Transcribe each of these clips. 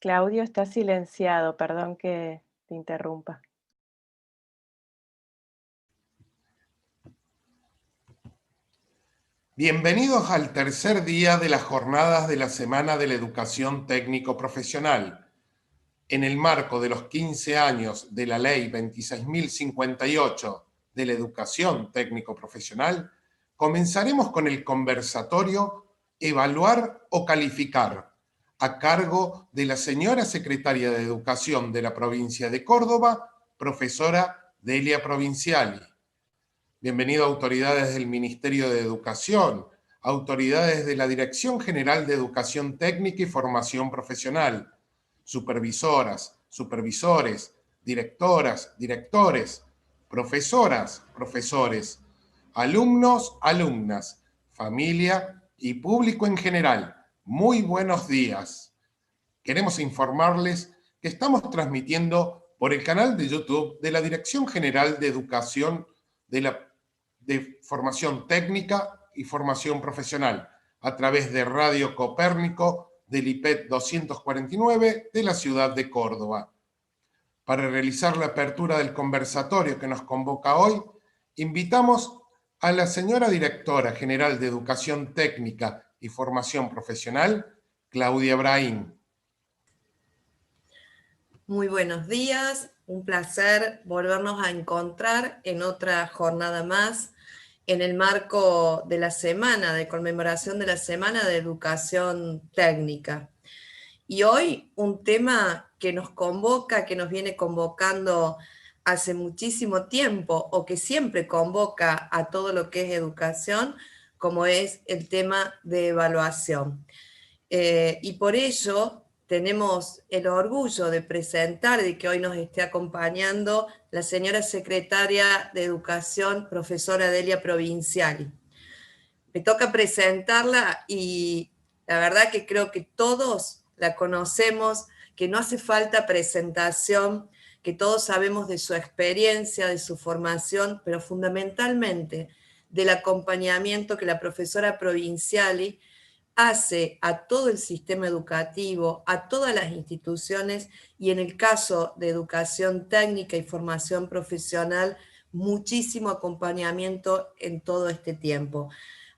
Claudio está silenciado, perdón que te interrumpa. Bienvenidos al tercer día de las jornadas de la Semana de la Educación Técnico Profesional. En el marco de los 15 años de la Ley 26.058 de la Educación Técnico Profesional, comenzaremos con el conversatorio Evaluar o Calificar, a cargo de la señora Secretaria de Educación de la provincia de Córdoba, profesora Delia Provinciali. Bienvenido a autoridades del Ministerio de Educación, autoridades de la Dirección General de Educación Técnica y Formación Profesional, supervisoras, supervisores, directoras, directores, profesoras, profesores, alumnos, alumnas, familia y público en general. Muy buenos días. Queremos informarles que estamos transmitiendo por el canal de YouTube de la Dirección General de Educación de Formación Técnica y Formación Profesional a través de Radio Copérnico del IPET 249 de la ciudad de Córdoba. Para realizar la apertura del conversatorio que nos convoca hoy, invitamos a la señora Directora General de Educación Técnica y Formación Profesional, Claudia Brahim. Muy buenos días, un placer volvernos a encontrar en otra jornada más en el marco de la semana de conmemoración de la Semana de Educación Técnica. Y hoy un tema que nos convoca, que nos viene convocando hace muchísimo tiempo o que siempre convoca a todo lo que es educación, como es el tema de evaluación. Y por ello tenemos el orgullo de presentar, de que hoy nos esté acompañando la señora Secretaria de Educación, profesora Delia Provinciali. Me toca presentarla y la verdad que creo que todos la conocemos, que no hace falta presentación, que todos sabemos de su experiencia, de su formación, pero fundamentalmente del acompañamiento que la profesora Provinciali hace a todo el sistema educativo, a todas las instituciones y en el caso de educación técnica y formación profesional, muchísimo acompañamiento en todo este tiempo.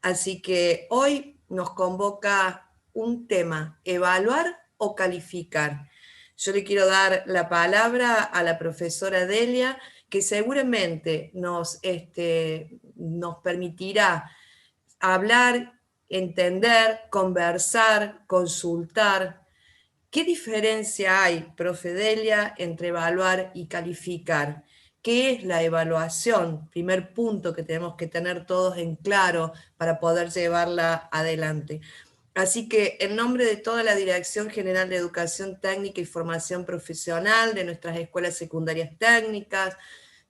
Así que hoy nos convoca un tema, evaluar o calificar. Yo le quiero dar la palabra a la profesora Delia, que seguramente nos permitirá hablar, entender, conversar, consultar. ¿Qué diferencia hay, profe Delia, entre evaluar y calificar? ¿Qué es la evaluación? Primer punto que tenemos que tener todos en claro para poder llevarla adelante. Así que en nombre de toda la Dirección General de Educación Técnica y Formación Profesional, de nuestras escuelas secundarias técnicas,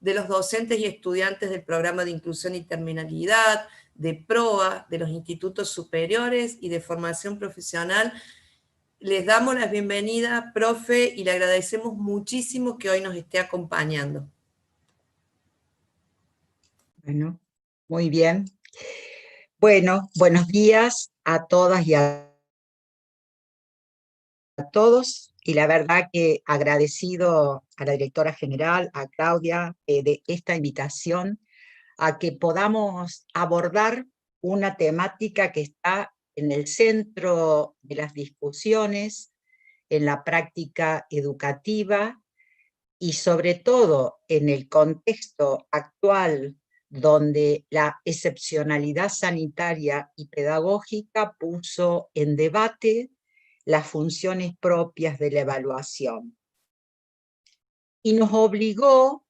de los docentes y estudiantes del programa de inclusión y terminalidad, de PROA, de los institutos superiores y de formación profesional, les damos la bienvenida, profe, y le agradecemos muchísimo que hoy nos esté acompañando. Bueno, muy bien. Bueno, buenos días a todas y a todos. Y la verdad que agradecido a la directora general, a Claudia, de esta invitación a que podamos abordar una temática que está en el centro de las discusiones, en la práctica educativa y sobre todo en el contexto actual donde la excepcionalidad sanitaria y pedagógica puso en debate las funciones propias de la evaluación. Y nos obligó,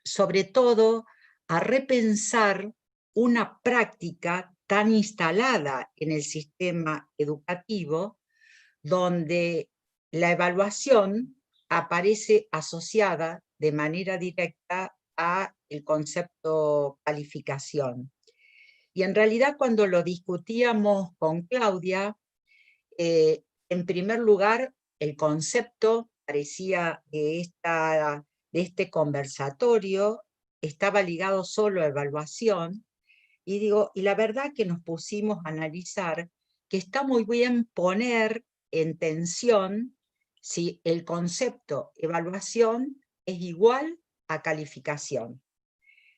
sobre todo, a repensar una práctica tan instalada en el sistema educativo, donde la evaluación aparece asociada de manera directa a el concepto calificación. Y en realidad cuando lo discutíamos con Claudia, en primer lugar, el concepto parecía de este conversatorio estaba ligado solo a evaluación, y la verdad que nos pusimos a analizar que está muy bien poner en tensión si el concepto evaluación es igual a calificación.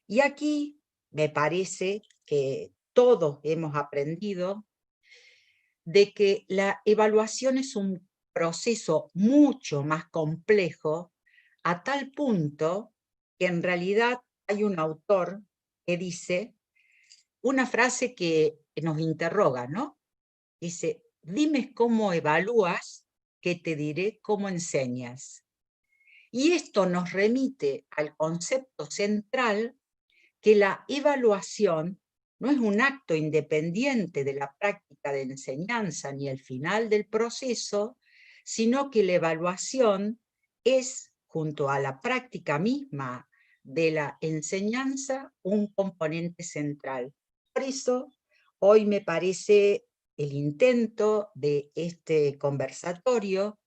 Y aquí me parece que todos hemos aprendido de que la evaluación es un proceso mucho más complejo, a tal punto que en realidad hay un autor que dice una frase que nos interroga, ¿no? Dice, dime cómo evalúas, que te diré cómo enseñas. Y esto nos remite al concepto central que la evaluación no es un acto independiente de la práctica de enseñanza ni el final del proceso, sino que la evaluación es, junto a la práctica misma de la enseñanza, un componente central. Por eso, hoy me parece el intento de este conversatorio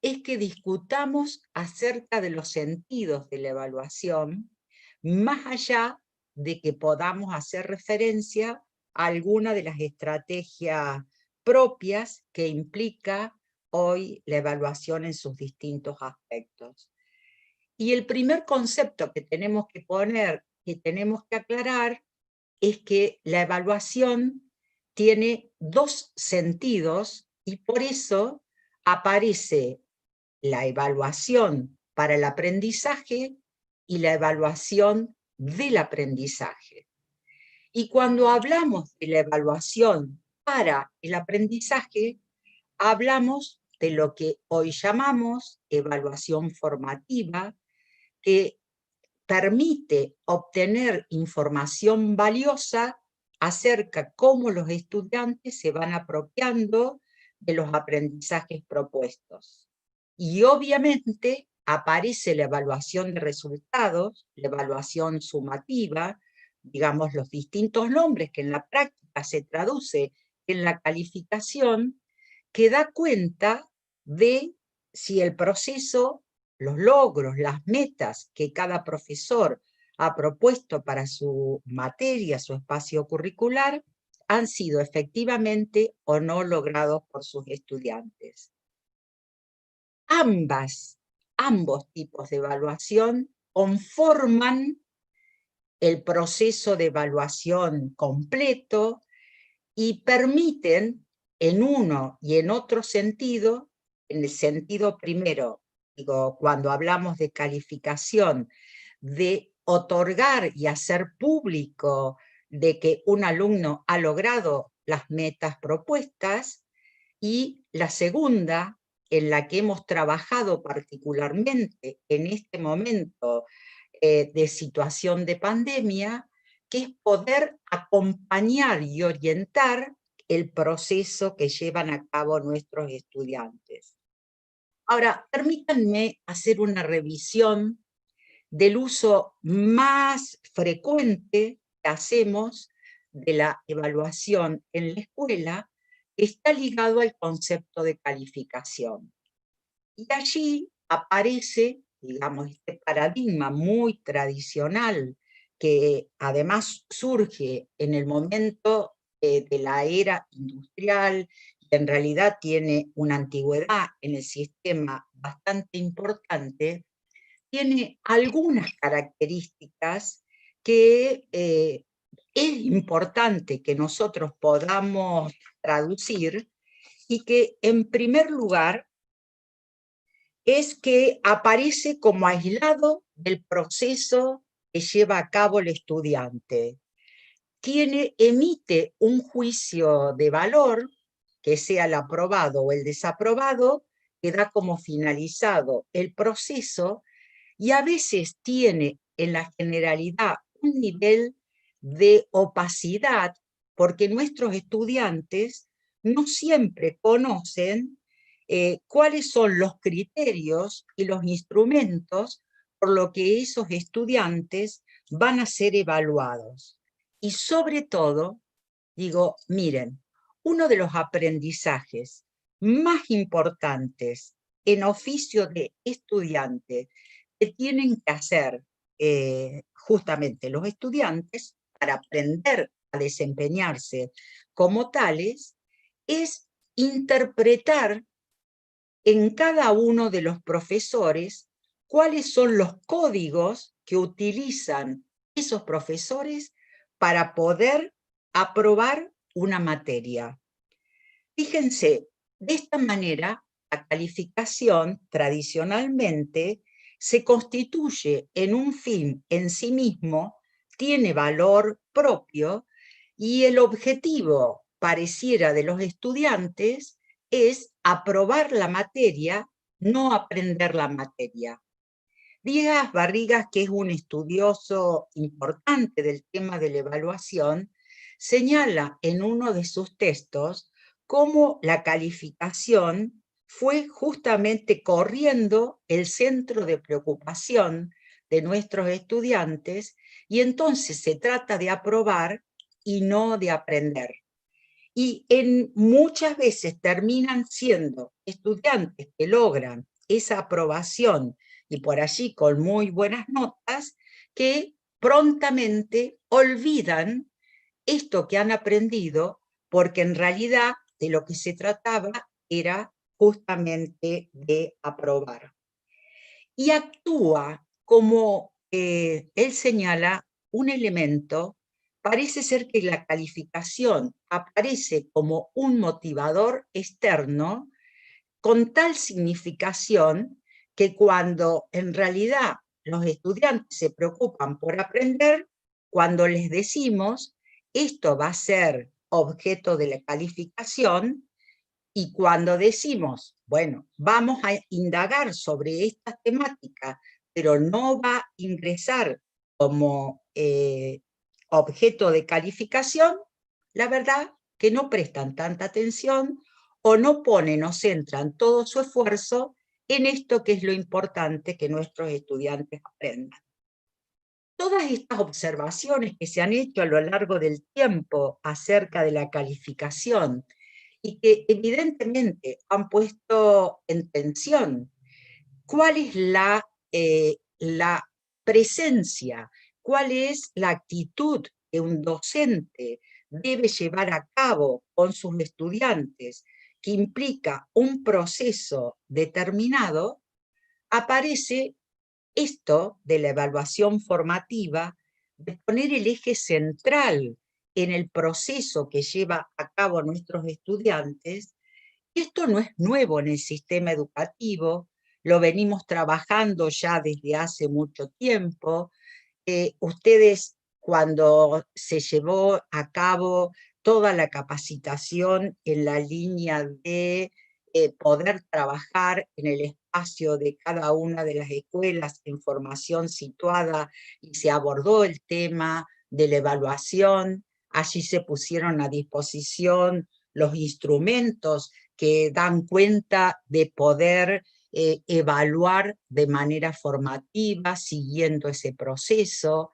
es que discutamos acerca de los sentidos de la evaluación, más allá de que podamos hacer referencia a alguna de las estrategias propias que implica hoy la evaluación en sus distintos aspectos. Y el primer concepto que tenemos que poner, que tenemos que aclarar, es que la evaluación tiene dos sentidos y por eso aparece la evaluación para el aprendizaje y la evaluación del aprendizaje. Y cuando hablamos de la evaluación para el aprendizaje, hablamos de lo que hoy llamamos evaluación formativa, que permite obtener información valiosa acerca de cómo los estudiantes se van apropiando de los aprendizajes propuestos. Y obviamente aparece la evaluación de resultados, la evaluación sumativa, digamos los distintos nombres que en la práctica se traduce en la calificación, que da cuenta de si el proceso, los logros, las metas que cada profesor ha propuesto para su materia, su espacio curricular, han sido efectivamente o no logrados por sus estudiantes. Ambos tipos de evaluación conforman el proceso de evaluación completo y permiten en uno y en otro sentido, en el sentido primero, digo, cuando hablamos de calificación, de otorgar y hacer público de que un alumno ha logrado las metas propuestas, y la segunda, en la que hemos trabajado particularmente en este momento de situación de pandemia, que es poder acompañar y orientar el proceso que llevan a cabo nuestros estudiantes. Ahora, permítanme hacer una revisión del uso más frecuente que hacemos de la evaluación en la escuela, que está ligado al concepto de calificación. Y allí aparece, digamos, este paradigma muy tradicional que además surge en el momento de la era industrial, y en realidad tiene una antigüedad en el sistema bastante importante, tiene algunas características que es importante que nosotros podamos traducir y que en primer lugar es que aparece como aislado del proceso que lleva a cabo el estudiante. Emite un juicio de valor, que sea el aprobado o el desaprobado, que da como finalizado el proceso, y a veces tiene en la generalidad un nivel de opacidad, porque nuestros estudiantes no siempre conocen cuáles son los criterios y los instrumentos por lo que esos estudiantes van a ser evaluados. Y sobre todo, digo, miren, uno de los aprendizajes más importantes en oficio de estudiante que tienen que hacer justamente los estudiantes para aprender a desempeñarse como tales, es interpretar en cada uno de los profesores cuáles son los códigos que utilizan esos profesores para poder aprobar una materia. Fíjense, de esta manera, la calificación tradicionalmente se constituye en un fin en sí mismo, tiene valor propio, y el objetivo, pareciera, de los estudiantes es aprobar la materia, no aprender la materia. Díaz Barrigas, que es un estudioso importante del tema de la evaluación, señala en uno de sus textos cómo la calificación fue justamente corriendo el centro de preocupación de nuestros estudiantes, y entonces se trata de aprobar y no de aprender. Y muchas veces terminan siendo estudiantes que logran esa aprobación y por allí con muy buenas notas, que prontamente olvidan esto que han aprendido, porque en realidad de lo que se trataba era justamente de aprobar. Y actúa como, él señala, un elemento. Parece ser que la calificación aparece como un motivador externo con tal significación que cuando en realidad los estudiantes se preocupan por aprender, cuando les decimos esto va a ser objeto de la calificación, y cuando decimos, bueno, vamos a indagar sobre esta temática, pero no va a ingresar como objeto de calificación, la verdad que no prestan tanta atención o no ponen o centran todo su esfuerzo en esto que es lo importante que nuestros estudiantes aprendan. Todas estas observaciones que se han hecho a lo largo del tiempo acerca de la calificación y que evidentemente han puesto en tensión cuál es la presencia, cuál es la actitud que un docente debe llevar a cabo con sus estudiantes, que implica un proceso determinado, aparece esto de la evaluación formativa, de poner el eje central en el proceso que lleva a cabo nuestros estudiantes. Y esto no es nuevo en el sistema educativo, lo venimos trabajando ya desde hace mucho tiempo. Ustedes, cuando se llevó a cabo toda la capacitación en la línea de poder trabajar en el espacio de cada una de las escuelas en formación situada, y se abordó el tema de la evaluación, allí se pusieron a disposición los instrumentos que dan cuenta de poder evaluar de manera formativa, siguiendo ese proceso.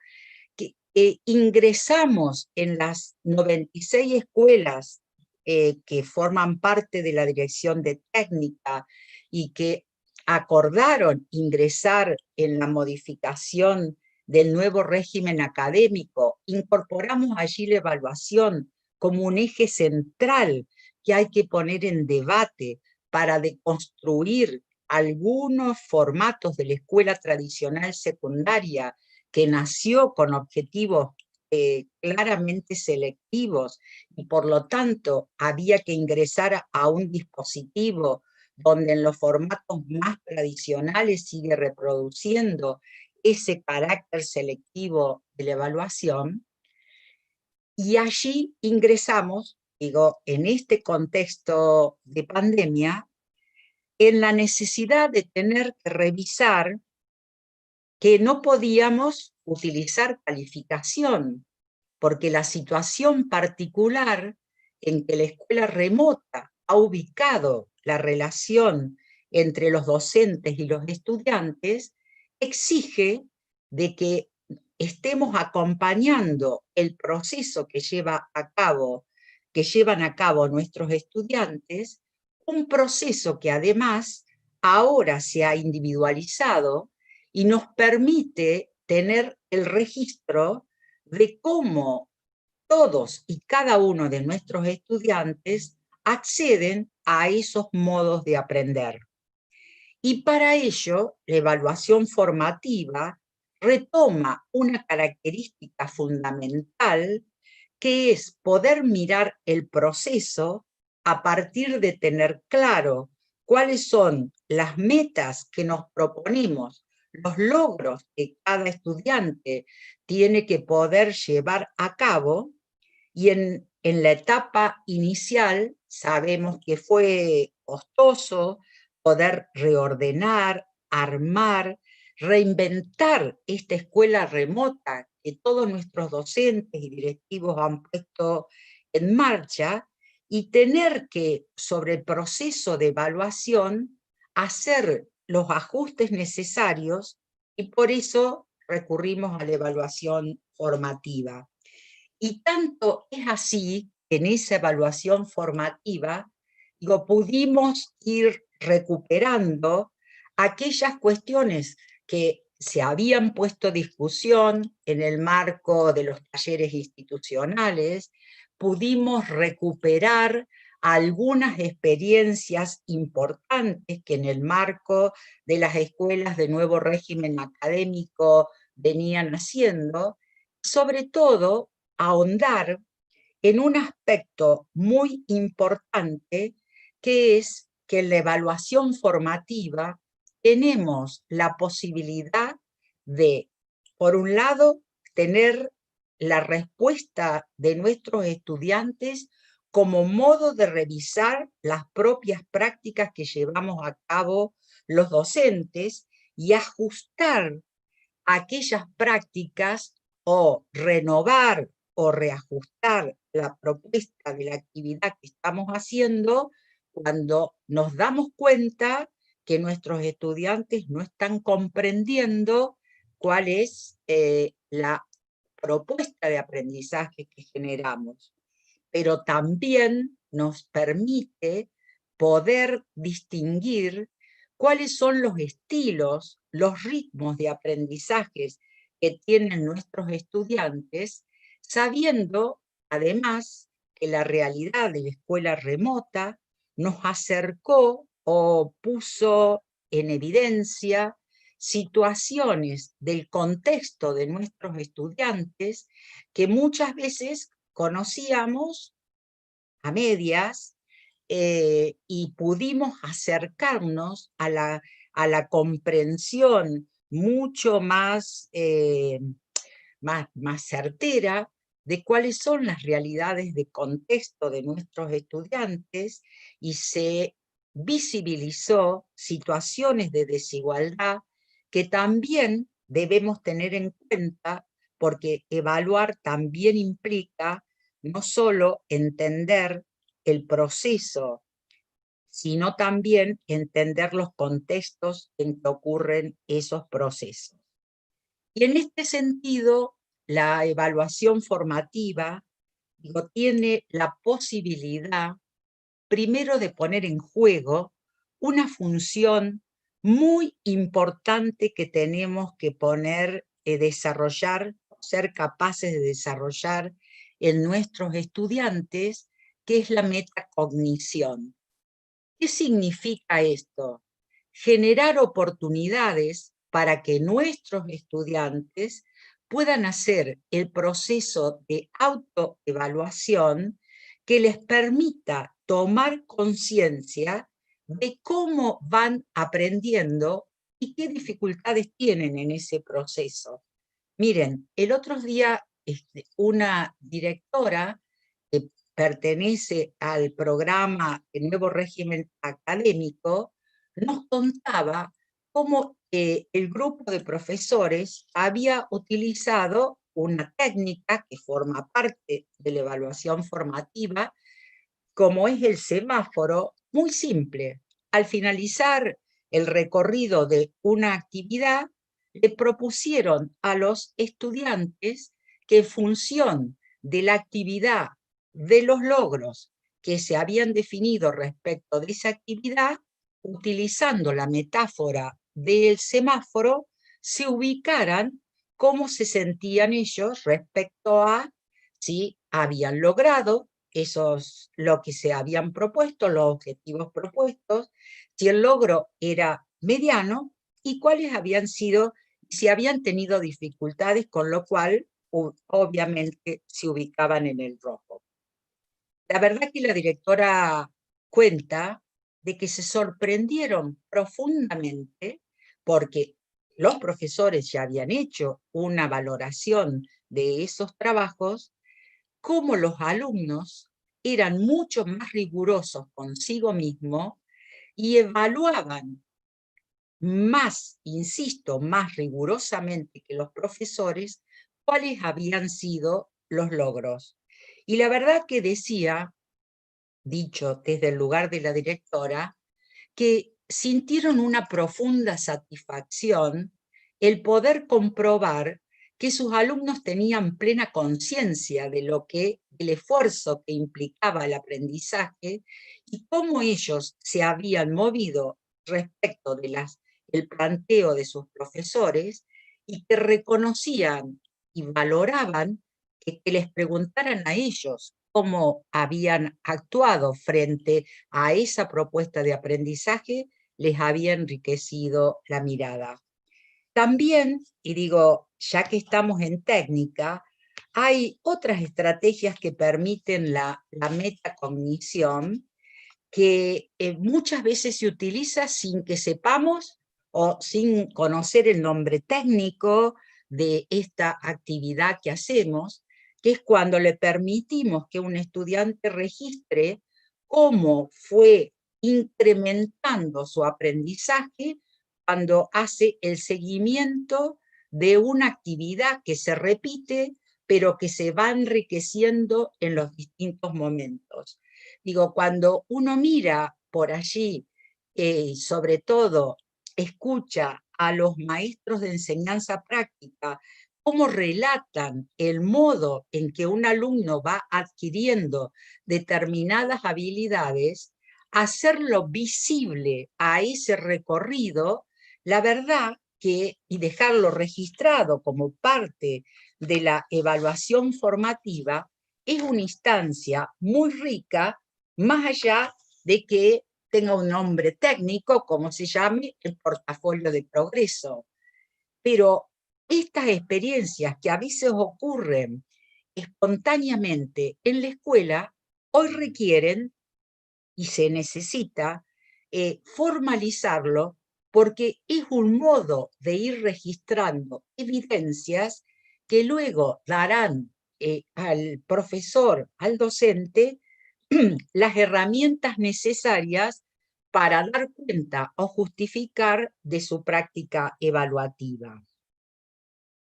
Ingresamos en las 96 escuelas que forman parte de la Dirección de Técnica y que acordaron ingresar en la modificación del nuevo régimen académico. Incorporamos allí la evaluación como un eje central que hay que poner en debate para deconstruir algunos formatos de la escuela tradicional secundaria que nació con objetivos claramente selectivos, y por lo tanto había que ingresar a un dispositivo donde en los formatos más tradicionales sigue reproduciendo ese carácter selectivo de la evaluación. Y allí ingresamos, digo, en este contexto de pandemia, en la necesidad de tener que revisar que no podíamos utilizar calificación, porque la situación particular en que la escuela remota ha ubicado la relación entre los docentes y los estudiantes exige de que estemos acompañando el proceso que llevan a cabo nuestros estudiantes, un proceso que además ahora se ha individualizado y nos permite tener el registro de cómo todos y cada uno de nuestros estudiantes acceden a esos modos de aprender. Y para ello, la evaluación formativa retoma una característica fundamental, que es poder mirar el proceso a partir de tener claro cuáles son las metas que nos proponemos, los logros que cada estudiante tiene que poder llevar a cabo. Y en la etapa inicial sabemos que fue costoso poder reordenar, armar, reinventar esta escuela remota que todos nuestros docentes y directivos han puesto en marcha, y tener que, sobre el proceso de evaluación, hacer los ajustes necesarios, y por eso recurrimos a la evaluación formativa. Y tanto es así que en esa evaluación formativa, pudimos ir recuperando aquellas cuestiones que se habían puesto a discusión en el marco de los talleres institucionales. Pudimos recuperar algunas experiencias importantes que en el marco de las escuelas de nuevo régimen académico venían haciendo, sobre todo ahondar en un aspecto muy importante, que es que en la evaluación formativa tenemos la posibilidad de, por un lado, tener la respuesta de nuestros estudiantes como modo de revisar las propias prácticas que llevamos a cabo los docentes, y ajustar aquellas prácticas, o renovar o reajustar la propuesta de la actividad que estamos haciendo, cuando nos damos cuenta que nuestros estudiantes no están comprendiendo cuál es la propuesta de aprendizaje que generamos. Pero también nos permite poder distinguir cuáles son los estilos, los ritmos de aprendizajes que tienen nuestros estudiantes, sabiendo además que la realidad de la escuela remota nos acercó o puso en evidencia situaciones del contexto de nuestros estudiantes que muchas veces conocíamos a medias, y pudimos acercarnos a la comprensión mucho más, más certera de cuáles son las realidades de contexto de nuestros estudiantes, y se visibilizó situaciones de desigualdad que también debemos tener en cuenta, porque evaluar también implica no solo entender el proceso, sino también entender los contextos en que ocurren esos procesos. Y en este sentido, la evaluación formativa, tiene la posibilidad, primero, de poner en juego una función muy importante que tenemos que desarrollar, ser capaces de desarrollar en nuestros estudiantes, que es la metacognición. ¿Qué significa esto? Generar oportunidades para que nuestros estudiantes puedan hacer el proceso de autoevaluación que les permita tomar conciencia de cómo van aprendiendo y qué dificultades tienen en ese proceso. Miren, el otro día una directora que pertenece al programa El Nuevo Régimen Académico nos contaba cómo el grupo de profesores había utilizado una técnica que forma parte de la evaluación formativa, como es el semáforo, muy simple. Al finalizar el recorrido de una actividad, le propusieron a los estudiantes que, en función de la actividad, de los logros que se habían definido respecto de esa actividad, utilizando la metáfora del semáforo, se ubicaran cómo se sentían ellos respecto a si habían logrado lo que se habían propuesto, los objetivos propuestos, si el logro era mediano y cuáles habían sido, si habían tenido dificultades, con lo cual obviamente se ubicaban en el rojo. La verdad que la directora cuenta de que se sorprendieron profundamente porque los profesores ya habían hecho una valoración de esos trabajos, cómo los alumnos eran mucho más rigurosos consigo mismos y evaluaban más, insisto, más rigurosamente que los profesores, cuáles habían sido los logros. Y la verdad que decía, dicho desde el lugar de la directora, que sintieron una profunda satisfacción el poder comprobar que sus alumnos tenían plena conciencia de lo que el esfuerzo que implicaba el aprendizaje y cómo ellos se habían movido respecto de el planteo de sus profesores y que reconocían y valoraban que les preguntaran a ellos cómo habían actuado frente a esa propuesta de aprendizaje, les había enriquecido la mirada. También, y digo, ya que estamos en técnica, hay otras estrategias que permiten la metacognición que muchas veces se utiliza sin que sepamos o sin conocer el nombre técnico de esta actividad que hacemos, que es cuando le permitimos que un estudiante registre cómo fue incrementando su aprendizaje cuando hace el seguimiento de una actividad que se repite, pero que se va enriqueciendo en los distintos momentos. Digo, cuando uno mira por allí, sobre todo escucha a los maestros de enseñanza práctica, cómo relatan el modo en que un alumno va adquiriendo determinadas habilidades, hacerlo visible a ese recorrido, la verdad que, y dejarlo registrado como parte de la evaluación formativa, es una instancia muy rica, más allá de que tenga un nombre técnico, como se llame el portafolio de progreso. Pero estas experiencias que a veces ocurren espontáneamente en la escuela, hoy requieren, y se necesita, formalizarlo, porque es un modo de ir registrando evidencias que luego darán al profesor, al docente, las herramientas necesarias para dar cuenta o justificar de su práctica evaluativa.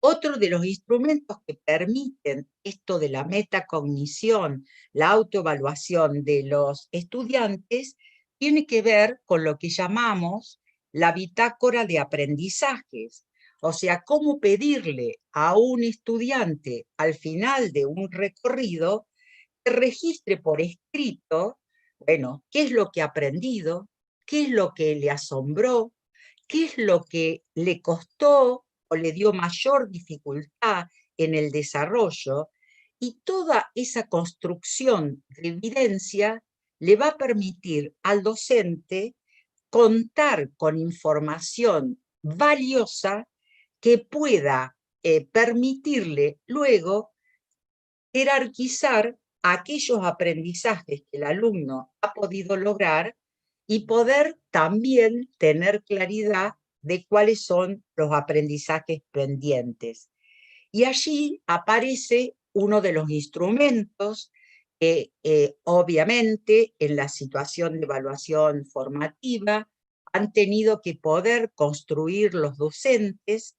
Otro de los instrumentos que permiten esto de la metacognición, la autoevaluación de los estudiantes, tiene que ver con lo que llamamos la bitácora de aprendizajes. O sea, cómo pedirle a un estudiante al final de un recorrido que registre por escrito, bueno, qué es lo que ha aprendido, qué es lo que le asombró, qué es lo que le costó o le dio mayor dificultad en el desarrollo, y toda esa construcción de evidencia le va a permitir al docente contar con información valiosa que pueda permitirle luego jerarquizar aquellos aprendizajes que el alumno ha podido lograr y poder también tener claridad de cuáles son los aprendizajes pendientes. Y allí aparece uno de los instrumentos que obviamente en la situación de evaluación formativa han tenido que poder construir los docentes,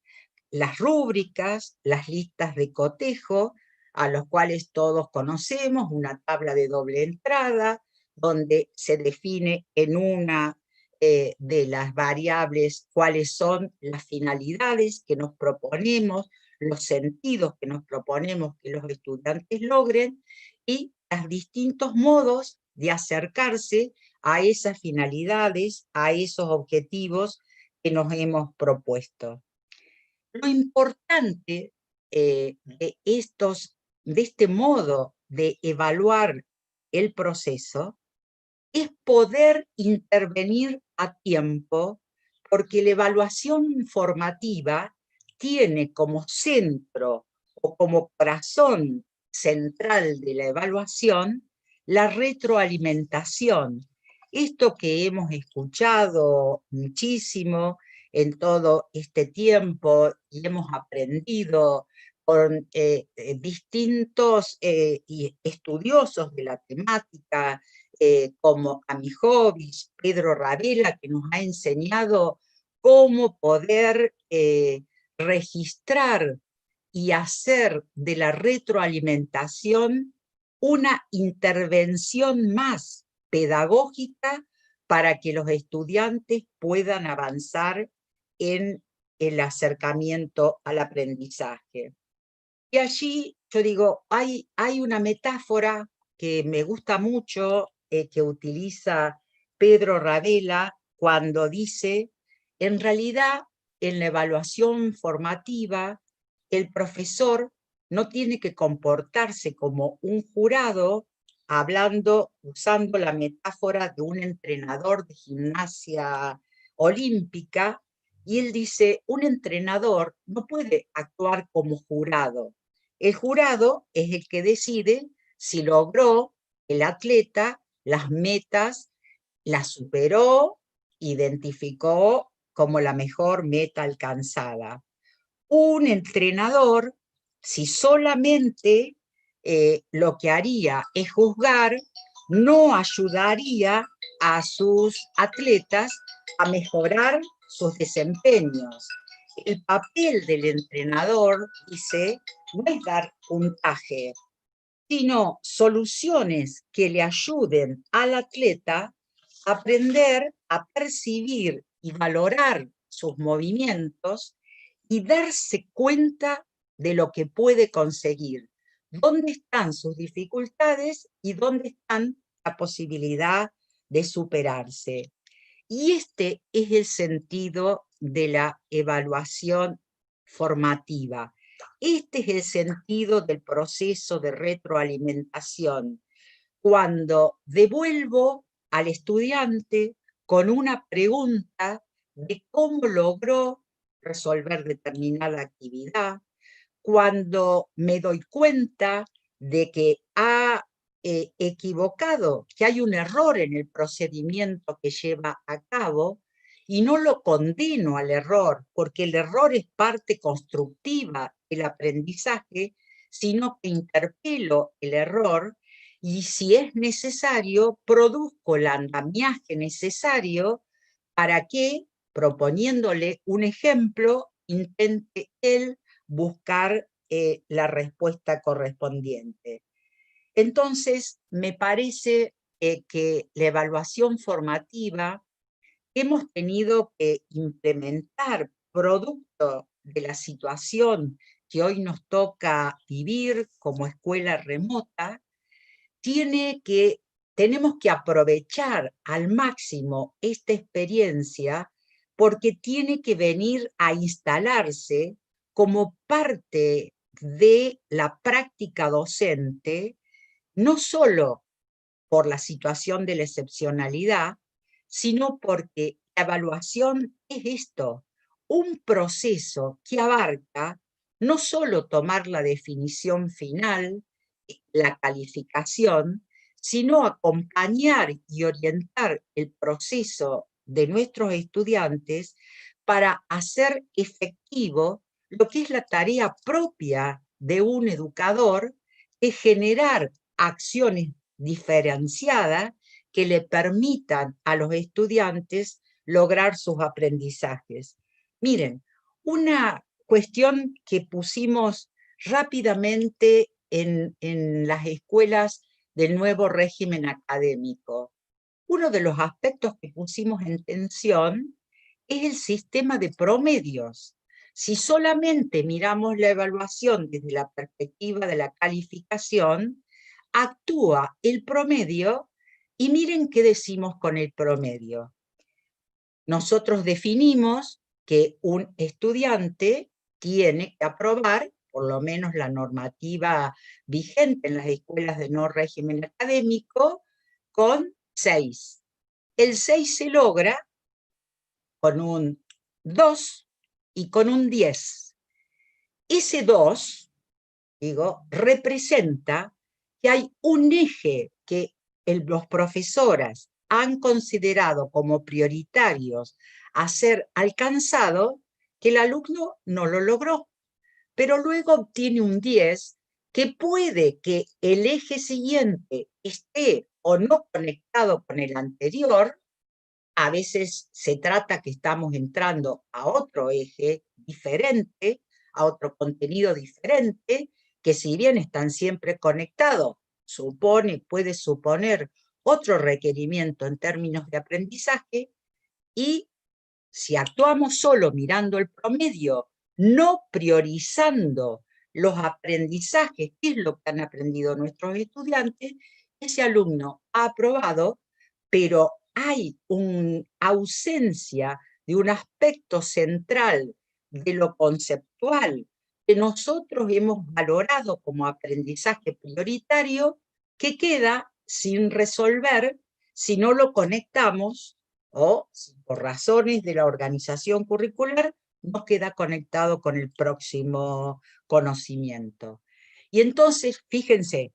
las rúbricas, las listas de cotejo, a los cuales todos conocemos, una tabla de doble entrada, donde se define en una de las variables cuáles son las finalidades que nos proponemos, los sentidos que nos proponemos que los estudiantes logren, y los distintos modos de acercarse a esas finalidades, a esos objetivos que nos hemos propuesto. Lo importante de este modo de evaluar el proceso es poder intervenir a tiempo, porque la evaluación formativa tiene como centro o como corazón central de la evaluación la retroalimentación. Esto que hemos escuchado muchísimo en todo este tiempo y hemos aprendido con distintos estudiosos de la temática, como Amijovic, Pedro Ravela, que nos ha enseñado cómo poder registrar y hacer de la retroalimentación una intervención más pedagógica para que los estudiantes puedan avanzar en el acercamiento al aprendizaje. Y allí, yo digo, hay una metáfora que me gusta mucho, que utiliza Pedro Ravela cuando dice, en realidad, en la evaluación formativa, el profesor no tiene que comportarse como un jurado, usando la metáfora de un entrenador de gimnasia olímpica, y él dice, un entrenador no puede actuar como jurado. El jurado es el que decide si logró el atleta las metas, las superó, identificó como la mejor meta alcanzada. Un entrenador, si solamente lo que haría es juzgar, no ayudaría a sus atletas a mejorar sus desempeños. El papel del entrenador, dice, no es dar puntaje, sino soluciones que le ayuden al atleta a aprender a percibir y valorar sus movimientos y darse cuenta de lo que puede conseguir, dónde están sus dificultades y dónde están la posibilidad de superarse. Y este es el sentido de la evaluación formativa. Este es el sentido del proceso de retroalimentación, cuando devuelvo al estudiante con una pregunta de cómo logró resolver determinada actividad, cuando me doy cuenta de que ha equivocado, que hay un error en el procedimiento que lleva a cabo, y no lo condeno al error, porque el error es parte constructiva del aprendizaje, sino que interpelo el error y, si es necesario, produzco el andamiaje necesario para que, proponiéndole un ejemplo, intente él buscar la respuesta correspondiente. Entonces, me parece que la evaluación formativa hemos tenido que implementar, producto de la situación que hoy nos toca vivir como escuela remota, tenemos que aprovechar al máximo esta experiencia, porque tiene que venir a instalarse como parte de la práctica docente, no solo por la situación de la excepcionalidad, sino porque la evaluación es esto, un proceso que abarca no solo tomar la definición final, la calificación, sino acompañar y orientar el proceso de nuestros estudiantes para hacer efectivo lo que es la tarea propia de un educador, es generar acciones diferenciadas que le permitan a los estudiantes lograr sus aprendizajes. Miren, una cuestión que pusimos rápidamente en las escuelas del nuevo régimen académico. Uno de los aspectos que pusimos en tensión es el sistema de promedios. Si solamente miramos la evaluación desde la perspectiva de la calificación, actúa el promedio, y miren qué decimos con el promedio. Nosotros definimos que un estudiante tiene que aprobar, por lo menos la normativa vigente en las escuelas de no régimen académico, con 6. El 6 se logra con un 2 y con un 10. Ese 2, digo, representa que hay un eje que los profesores han considerado como prioritarios a ser alcanzado, que el alumno no lo logró, pero luego obtiene un 10, que puede que el eje siguiente esté o no conectado con el anterior. A veces se trata que estamos entrando a otro eje diferente, a otro contenido diferente, que si bien están siempre conectados, puede suponer otro requerimiento en términos de aprendizaje, y si actuamos solo mirando el promedio, no priorizando los aprendizajes, que es lo que han aprendido nuestros estudiantes, ese alumno ha aprobado, pero hay una ausencia de un aspecto central de lo conceptual que nosotros hemos valorado como aprendizaje prioritario, que queda sin resolver si no lo conectamos, o si por razones de la organización curricular nos queda conectado con el próximo conocimiento. Y entonces, fíjense,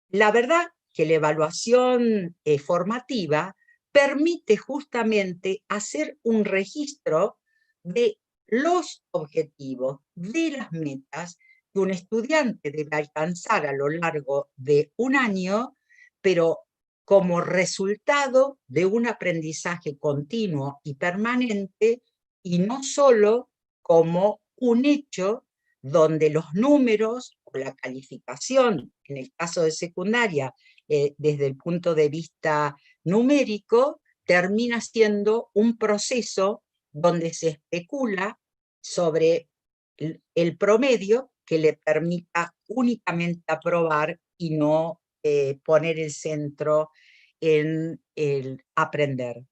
la verdad que la evaluación formativa permite justamente hacer un registro de los objetivos, de las metas que un estudiante debe alcanzar a lo largo de un año, pero como resultado de un aprendizaje continuo y permanente, y no solo como un hecho donde los números o la calificación, en el caso de secundaria, desde el punto de vista numérico, termina siendo un proceso donde se especula sobre el promedio que le permita únicamente aprobar y no poner el centro en el aprender.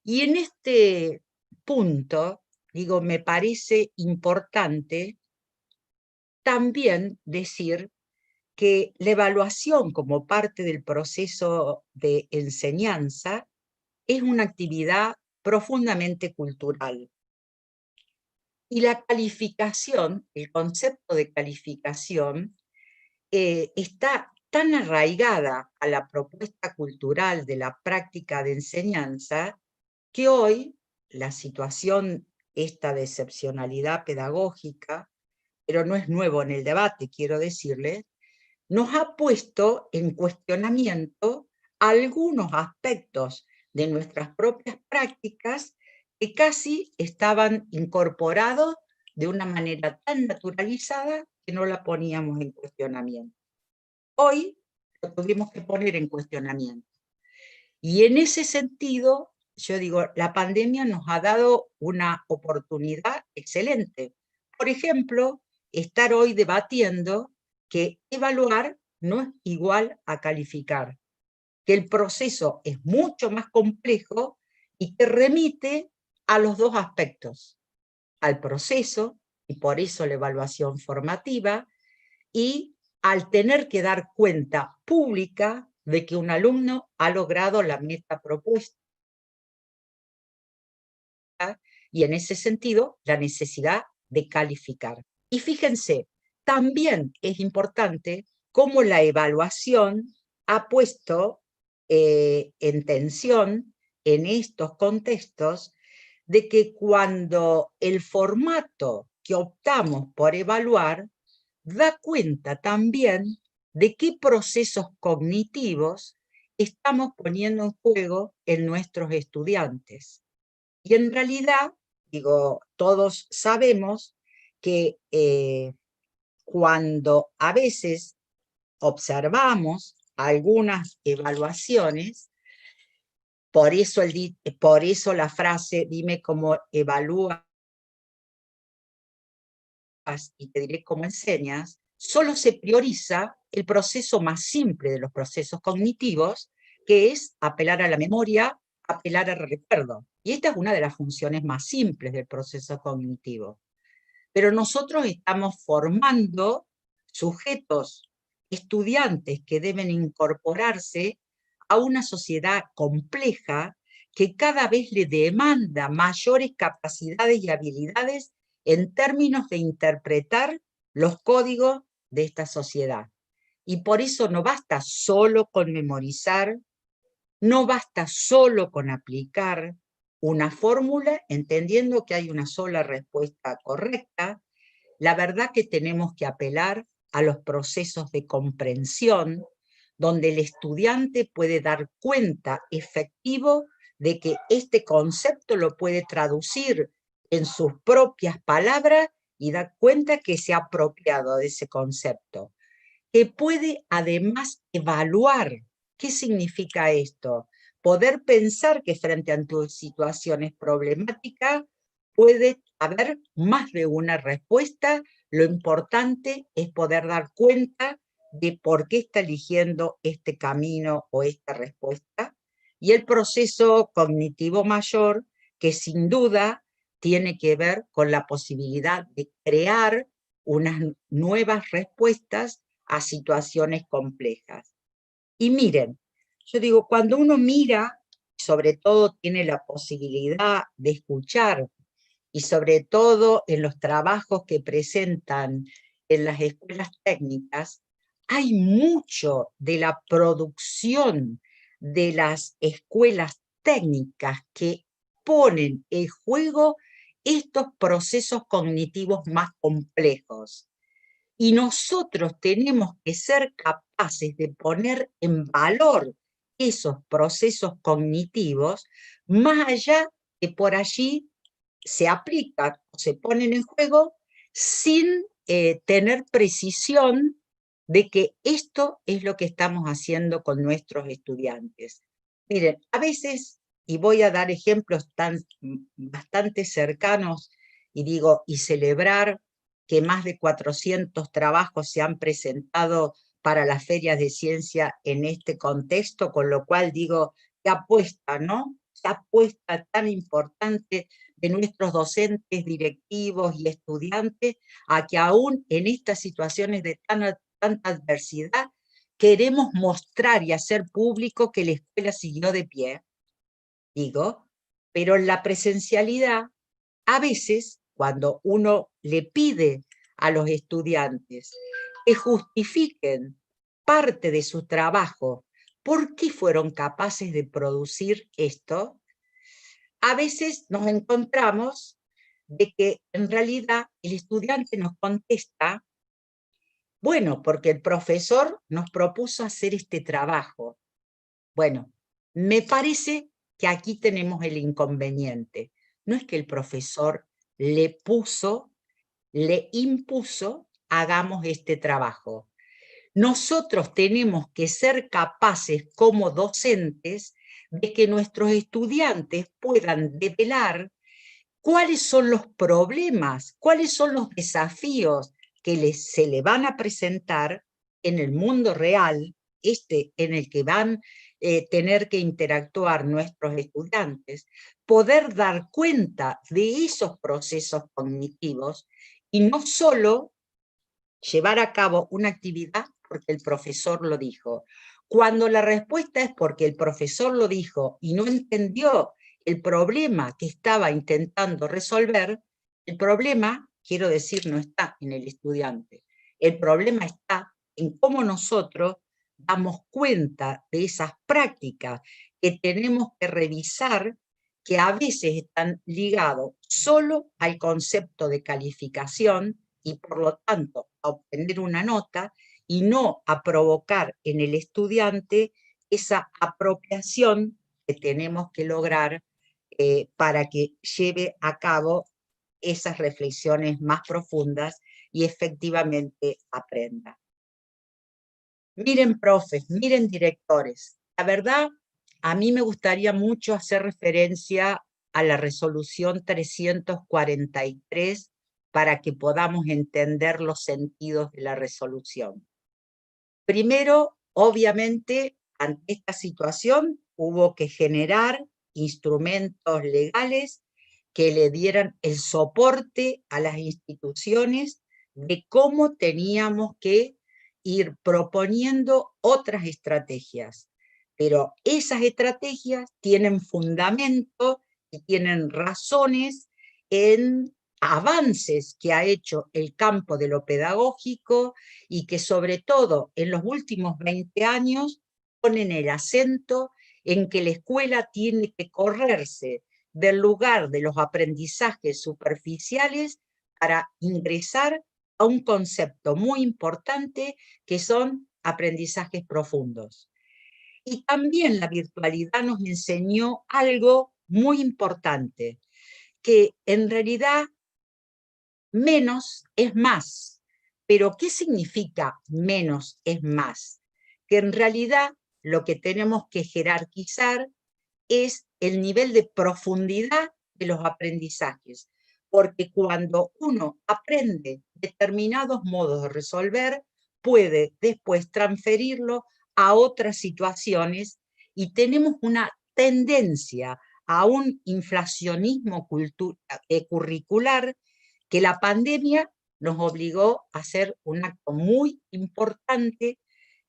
Y en este punto, digo, me parece importante también decir que la evaluación como parte del proceso de enseñanza es una actividad profundamente cultural. Y la calificación, el concepto de calificación, está tan arraigada a la propuesta cultural de la práctica de enseñanza, que hoy la situación, esta de excepcionalidad pedagógica, pero no es nuevo en el debate, quiero decirles, nos ha puesto en cuestionamiento algunos aspectos de nuestras propias prácticas que casi estaban incorporados de una manera tan naturalizada que no la poníamos en cuestionamiento. Hoy lo tuvimos que poner en cuestionamiento. Y en ese sentido, yo digo, la pandemia nos ha dado una oportunidad excelente. Por ejemplo, estar hoy debatiendo que evaluar no es igual a calificar, que el proceso es mucho más complejo y que remite a los dos aspectos, al proceso, y por eso la evaluación formativa, y al tener que dar cuenta pública de que un alumno ha logrado la meta propuesta, y en ese sentido la necesidad de calificar. Y fíjense, también es importante cómo la evaluación ha puesto en tensión en estos contextos de que cuando el formato que optamos por evaluar da cuenta también de qué procesos cognitivos estamos poniendo en juego en nuestros estudiantes. Y en realidad, digo, todos sabemos que cuando a veces observamos algunas evaluaciones, por eso la frase, dime cómo evalúas y te diré cómo enseñas, solo se prioriza el proceso más simple de los procesos cognitivos, que es apelar a la memoria, apelar al recuerdo. Y esta es una de las funciones más simples del proceso cognitivo. Pero nosotros estamos formando sujetos, estudiantes que deben incorporarse a una sociedad compleja que cada vez le demanda mayores capacidades y habilidades en términos de interpretar los códigos de esta sociedad. Y por eso no basta solo con memorizar, no basta solo con aplicar una fórmula, entendiendo que hay una sola respuesta correcta. La verdad que tenemos que apelar a los procesos de comprensión, donde el estudiante puede dar cuenta efectivo de que este concepto lo puede traducir en sus propias palabras y dar cuenta que se ha apropiado de ese concepto, que puede además evaluar. ¿Qué significa esto? Poder pensar que frente a tus situaciones problemáticas puede haber más de una respuesta. Lo importante es poder dar cuenta de por qué está eligiendo este camino o esta respuesta, y el proceso cognitivo mayor, que sin duda tiene que ver con la posibilidad de crear unas nuevas respuestas a situaciones complejas. Y miren, yo digo, cuando uno mira, sobre todo tiene la posibilidad de escuchar, y sobre todo en los trabajos que presentan en las escuelas técnicas, hay mucho de la producción de las escuelas técnicas que ponen en juego estos procesos cognitivos más complejos. Y nosotros tenemos que ser capaces de poner en valor esos procesos cognitivos, más allá que por allí se aplican o se ponen en juego sin tener precisión de que esto es lo que estamos haciendo con nuestros estudiantes. Miren, a veces, y voy a dar ejemplos bastante cercanos, y digo, y celebrar que más de 400 trabajos se han presentado para las ferias de ciencia en este contexto, con lo cual digo, qué apuesta, ¿no? Qué apuesta tan importante de nuestros docentes, directivos y estudiantes, a que aún en estas situaciones de tanta adversidad, queremos mostrar y hacer público que la escuela siguió de pie, digo, pero en la presencialidad, a veces, cuando uno le pide a los estudiantes que justifiquen parte de su trabajo, ¿por qué fueron capaces de producir esto? A veces nos encontramos de que en realidad el estudiante nos contesta, bueno, porque el profesor nos propuso hacer este trabajo. Bueno, me parece que aquí tenemos el inconveniente. No es que el profesor le impuso, hagamos este trabajo. Nosotros tenemos que ser capaces como docentes de que nuestros estudiantes puedan develar cuáles son los problemas, cuáles son los desafíos que se le van a presentar en el mundo real, en el que van a tener que interactuar nuestros estudiantes, poder dar cuenta de esos procesos cognitivos y no solo llevar a cabo una actividad porque el profesor lo dijo. Cuando la respuesta es porque el profesor lo dijo y no entendió el problema que estaba intentando resolver, el problema, quiero decir, no está en el estudiante. El problema está en cómo nosotros damos cuenta de esas prácticas que tenemos que revisar, que a veces están ligados solo al concepto de calificación y por lo tanto a obtener una nota y no a provocar en el estudiante esa apropiación que tenemos que lograr para que lleve a cabo esas reflexiones más profundas y efectivamente aprenda. Miren, profes, miren, directores, la verdad, a mí me gustaría mucho hacer referencia a la resolución 343 para que podamos entender los sentidos de la resolución. Primero, obviamente, ante esta situación hubo que generar instrumentos legales que le dieran el soporte a las instituciones de cómo teníamos que ir proponiendo otras estrategias. pero esas estrategias tienen fundamento y tienen razones en avances que ha hecho el campo de lo pedagógico y que sobre todo en los últimos 20 años ponen el acento en que la escuela tiene que correrse del lugar de los aprendizajes superficiales para ingresar a un concepto muy importante que son aprendizajes profundos. Y también la virtualidad nos enseñó algo muy importante, que en realidad menos es más. Pero ¿qué significa menos es más? Que en realidad lo que tenemos que jerarquizar es el nivel de profundidad de los aprendizajes, porque cuando uno aprende determinados modos de resolver, puede después transferirlo a otras situaciones y tenemos una tendencia a un inflacionismo curricular que la pandemia nos obligó a hacer un acto muy importante,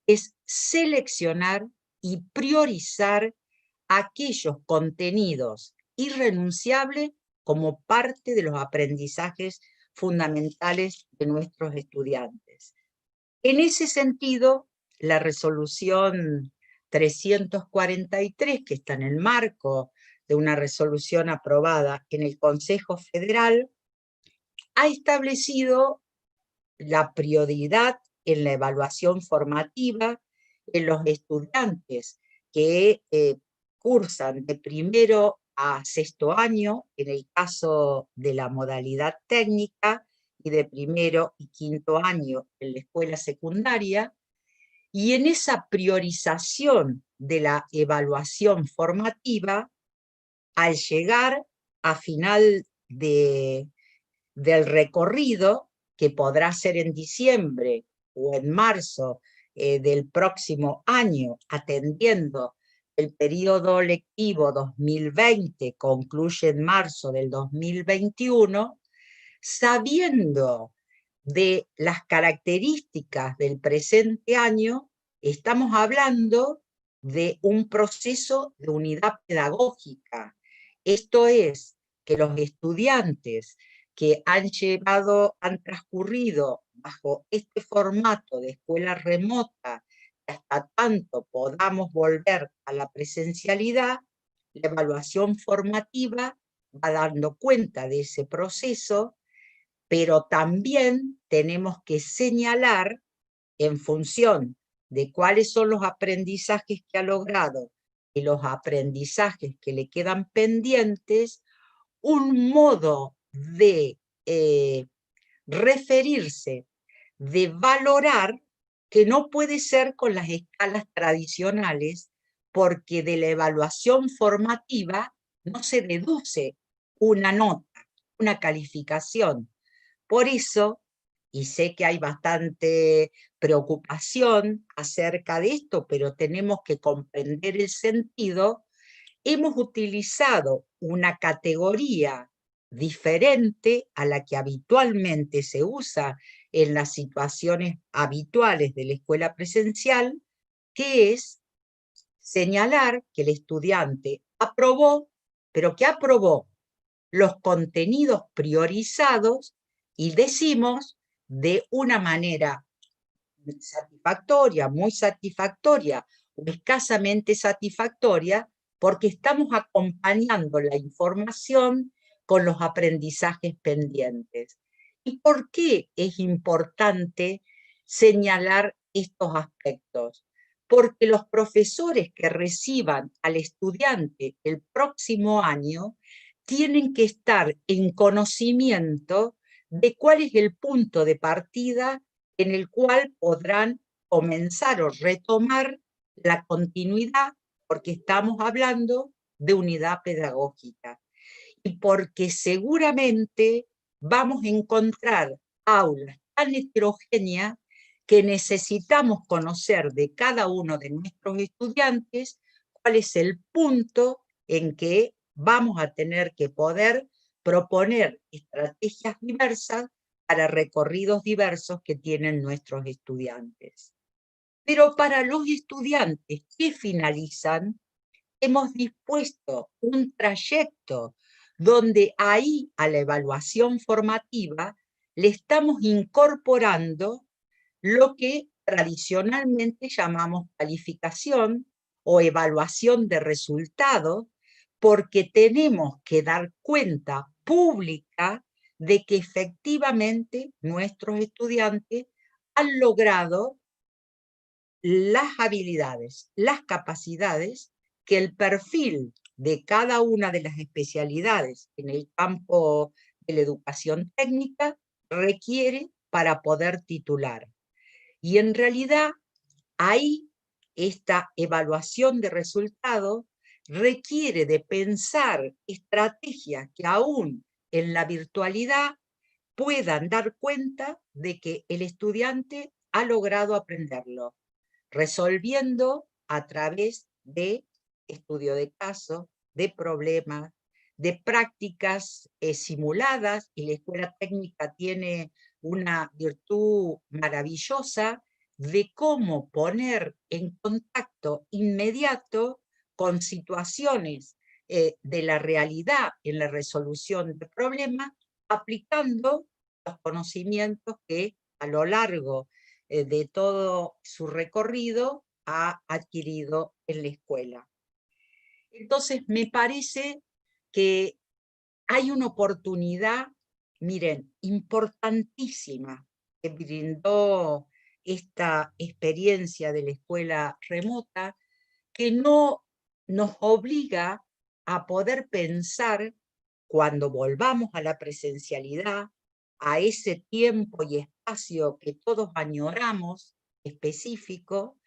es seleccionar y priorizar aquellos contenidos irrenunciables como parte de los aprendizajes fundamentales de nuestros estudiantes. En ese sentido, la resolución 343, que está en el marco de una resolución aprobada en el Consejo Federal, ha establecido la prioridad en la evaluación formativa en los estudiantes que cursan de primero a sexto año, en el caso de la modalidad técnica, y de primero y quinto año en la escuela secundaria, y en esa priorización de la evaluación formativa, al llegar a final del recorrido, que podrá ser en diciembre o en marzo del próximo año, atendiendo el periodo lectivo 2020, concluye en marzo del 2021, sabiendo de las características del presente año, estamos hablando de un proceso de unidad pedagógica. Esto es, que los estudiantes que han transcurrido bajo este formato de escuela remota, hasta tanto podamos volver a la presencialidad, la evaluación formativa va dando cuenta de ese proceso, pero también tenemos que señalar, en función de cuáles son los aprendizajes que ha logrado y los aprendizajes que le quedan pendientes, un modo de referirse, de valorar, que no puede ser con las escalas tradicionales, porque de la evaluación formativa no se deduce una nota, una calificación. Por eso, y sé que hay bastante preocupación acerca de esto, pero tenemos que comprender el sentido, hemos utilizado una categoría diferente a la que habitualmente se usa en las situaciones habituales de la escuela presencial, que es señalar que el estudiante aprobó, pero que aprobó los contenidos priorizados, y decimos de una manera satisfactoria, muy satisfactoria o escasamente satisfactoria, porque estamos acompañando la información con los aprendizajes pendientes. ¿Y por qué es importante señalar estos aspectos? Porque los profesores que reciban al estudiante el próximo año tienen que estar en conocimiento de cuál es el punto de partida en el cual podrán comenzar o retomar la continuidad, porque estamos hablando de unidad pedagógica. Y porque seguramente vamos a encontrar aulas tan heterogéneas que necesitamos conocer de cada uno de nuestros estudiantes cuál es el punto en que vamos a tener que poder proponer estrategias diversas para recorridos diversos que tienen nuestros estudiantes. Pero para los estudiantes que finalizan, hemos dispuesto un trayecto donde ahí a la evaluación formativa le estamos incorporando lo que tradicionalmente llamamos calificación o evaluación de resultados, porque tenemos que dar cuenta pública de que efectivamente nuestros estudiantes han logrado las habilidades, las capacidades que el perfil de cada una de las especialidades en el campo de la educación técnica requiere para poder titular. Y en realidad, ahí esta evaluación de resultados requiere de pensar estrategias que aún en la virtualidad puedan dar cuenta de que el estudiante ha logrado aprenderlo, resolviendo a través de estudio de caso, de problemas, de prácticas simuladas, y la escuela técnica tiene una virtud maravillosa de cómo poner en contacto inmediato con situaciones de la realidad en la resolución de problemas, aplicando los conocimientos que a lo largo de todo su recorrido ha adquirido en la escuela. Entonces, me parece que hay una oportunidad, miren, importantísima que brindó esta experiencia de la escuela remota, que no nos obliga a poder pensar, cuando volvamos a la presencialidad, a ese tiempo y espacio que todos añoramos, específico,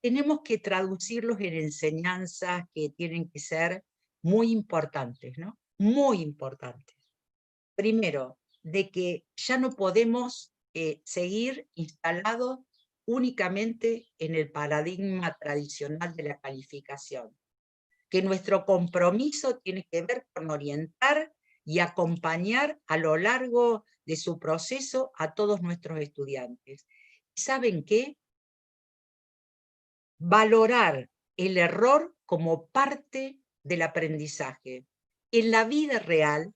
tenemos que traducirlos en enseñanzas que tienen que ser muy importantes, ¿no? Muy importantes. Primero, de que ya no podemos seguir instalados únicamente en el paradigma tradicional de la calificación, que nuestro compromiso tiene que ver con orientar y acompañar a lo largo de su proceso a todos nuestros estudiantes. ¿Saben qué? Valorar el error como parte del aprendizaje. En la vida real,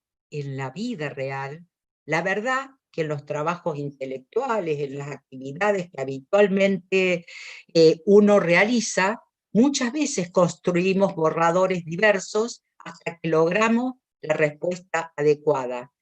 la verdad que en los trabajos intelectuales, en las actividades que habitualmente uno realiza, muchas veces construimos borradores diversos hasta que logramos la respuesta adecuada.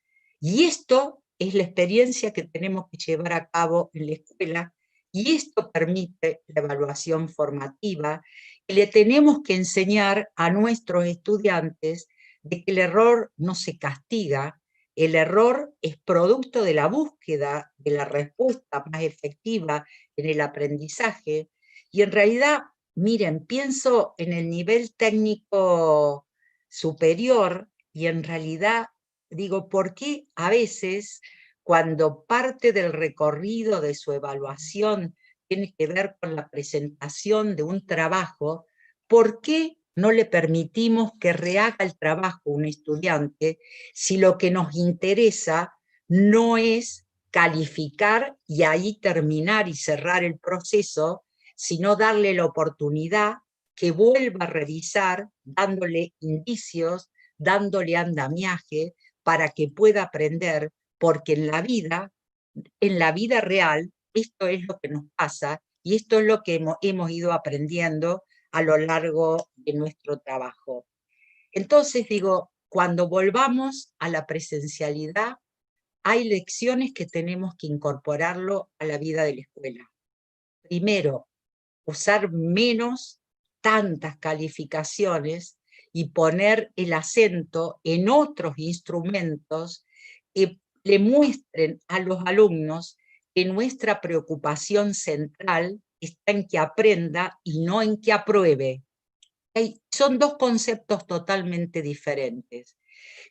Y esto es la experiencia que tenemos que llevar a cabo en la escuela, y esto permite la evaluación formativa, y le tenemos que enseñar a nuestros estudiantes de que el error no se castiga, el error es producto de la búsqueda de la respuesta más efectiva en el aprendizaje, y en realidad, miren, pienso en el nivel técnico superior, y en realidad digo, ¿por qué a veces cuando parte del recorrido de su evaluación tiene que ver con la presentación de un trabajo, ¿por qué no le permitimos que rehaga el trabajo un estudiante si lo que nos interesa no es calificar y ahí terminar y cerrar el proceso, sino darle la oportunidad que vuelva a revisar, dándole indicios, dándole andamiaje, para que pueda aprender, porque en la vida real, esto es lo que nos pasa y esto es lo que hemos ido aprendiendo a lo largo de nuestro trabajo. Entonces digo, cuando volvamos a la presencialidad, hay lecciones que tenemos que incorporarlo a la vida de la escuela. Primero, usar menos tantas calificaciones y poner el acento en otros instrumentos que le muestren a los alumnos que nuestra preocupación central está en que aprenda y no en que apruebe. Son dos conceptos totalmente diferentes.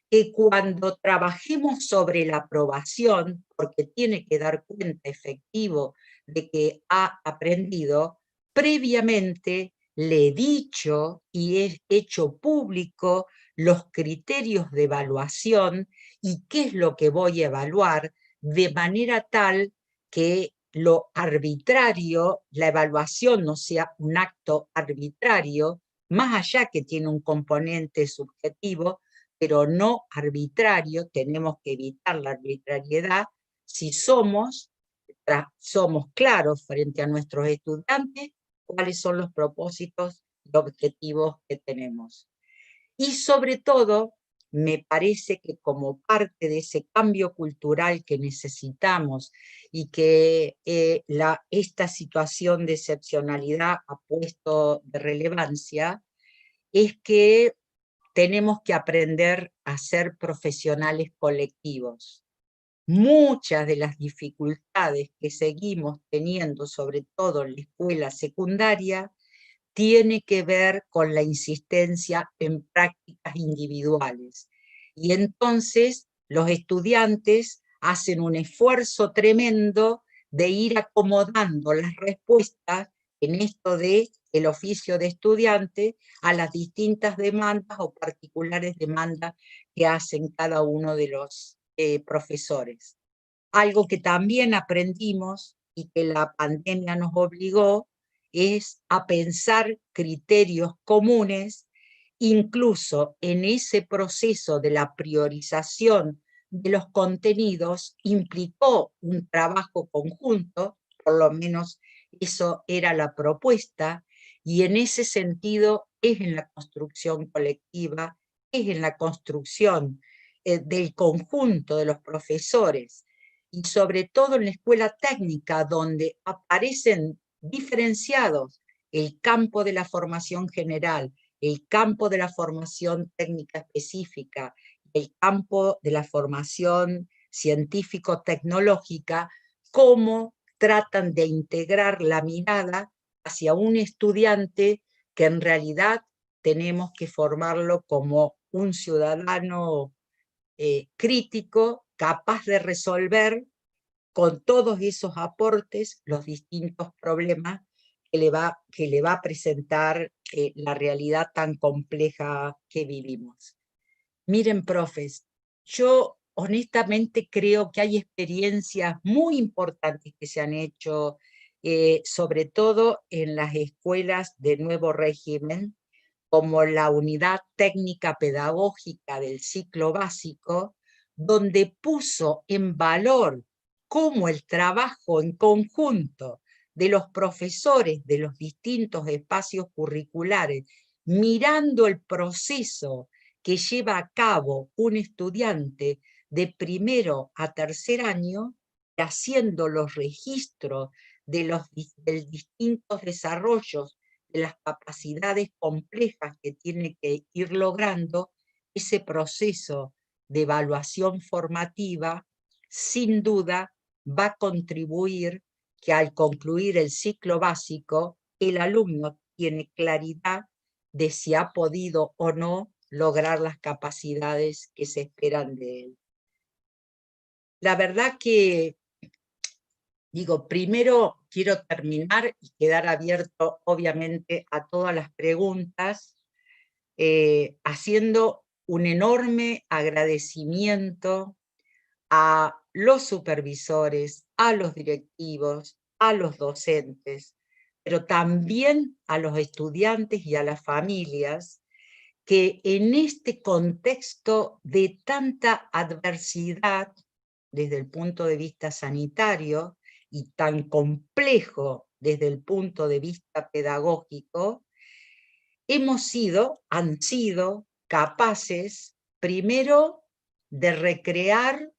Que cuando trabajemos sobre la aprobación, porque tiene que dar cuenta efectivo de que ha aprendido, previamente le he dicho y he hecho público los criterios de evaluación y qué es lo que voy a evaluar, de manera tal que lo arbitrario, la evaluación no sea un acto arbitrario, más allá que tiene un componente subjetivo, pero no arbitrario. Tenemos que evitar la arbitrariedad si somos claros frente a nuestros estudiantes cuáles son los propósitos y objetivos que tenemos. Y sobre todo, me parece que como parte de ese cambio cultural que necesitamos y que esta situación de excepcionalidad ha puesto de relevancia, es que tenemos que aprender a ser profesionales colectivos. Muchas de las dificultades que seguimos teniendo, sobre todo en la escuela secundaria, tiene que ver con la insistencia en prácticas individuales. Y entonces los estudiantes hacen un esfuerzo tremendo de ir acomodando las respuestas en esto de el oficio de estudiante a las distintas demandas o particulares demandas que hacen cada uno de los profesores. Algo que también aprendimos y que la pandemia nos obligó es a pensar criterios comunes, incluso en ese proceso de la priorización de los contenidos implicó un trabajo conjunto, por lo menos eso era la propuesta, y en ese sentido es en la construcción colectiva, es en la construcción del conjunto de los profesores, y sobre todo en la escuela técnica, donde aparecen diferenciados el campo de la formación general, el campo de la formación técnica específica, el campo de la formación científico-tecnológica, cómo tratan de integrar la mirada hacia un estudiante que en realidad tenemos que formarlo como un ciudadano crítico, capaz de resolver con todos esos aportes los distintos problemas que le va a presentar la realidad tan compleja que vivimos. Miren, profes, yo honestamente creo que hay experiencias muy importantes que se han hecho, sobre todo en las escuelas de nuevo régimen, como la unidad técnica pedagógica del ciclo básico, donde puso en valor cómo el trabajo en conjunto de los profesores de los distintos espacios curriculares, mirando el proceso que lleva a cabo un estudiante de primero a tercer año, haciendo los registros de los distintos desarrollos de las capacidades complejas que tiene que ir logrando, ese proceso de evaluación formativa, sin duda, va a contribuir que al concluir el ciclo básico, el alumno tiene claridad de si ha podido o no lograr las capacidades que se esperan de él. La verdad que, digo, primero quiero terminar y quedar abierto, obviamente, a todas las preguntas, haciendo un enorme agradecimiento a los supervisores, a los directivos, a los docentes, pero también a los estudiantes y a las familias, que en este contexto de tanta adversidad desde el punto de vista sanitario y tan complejo desde el punto de vista pedagógico, han sido capaces, primero, de recrear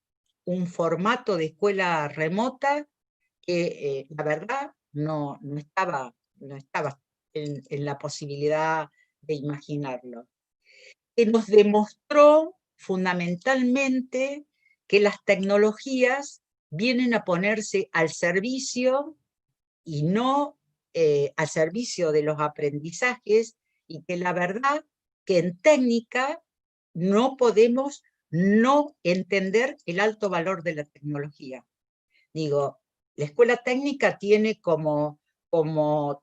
un formato de escuela remota que, la verdad, no estaba en la posibilidad de imaginarlo. Que nos demostró fundamentalmente que las tecnologías vienen a ponerse al servicio y no al servicio de los aprendizajes, y que la verdad que en técnica no podemos no entender el alto valor de la tecnología. Digo, la escuela técnica tiene como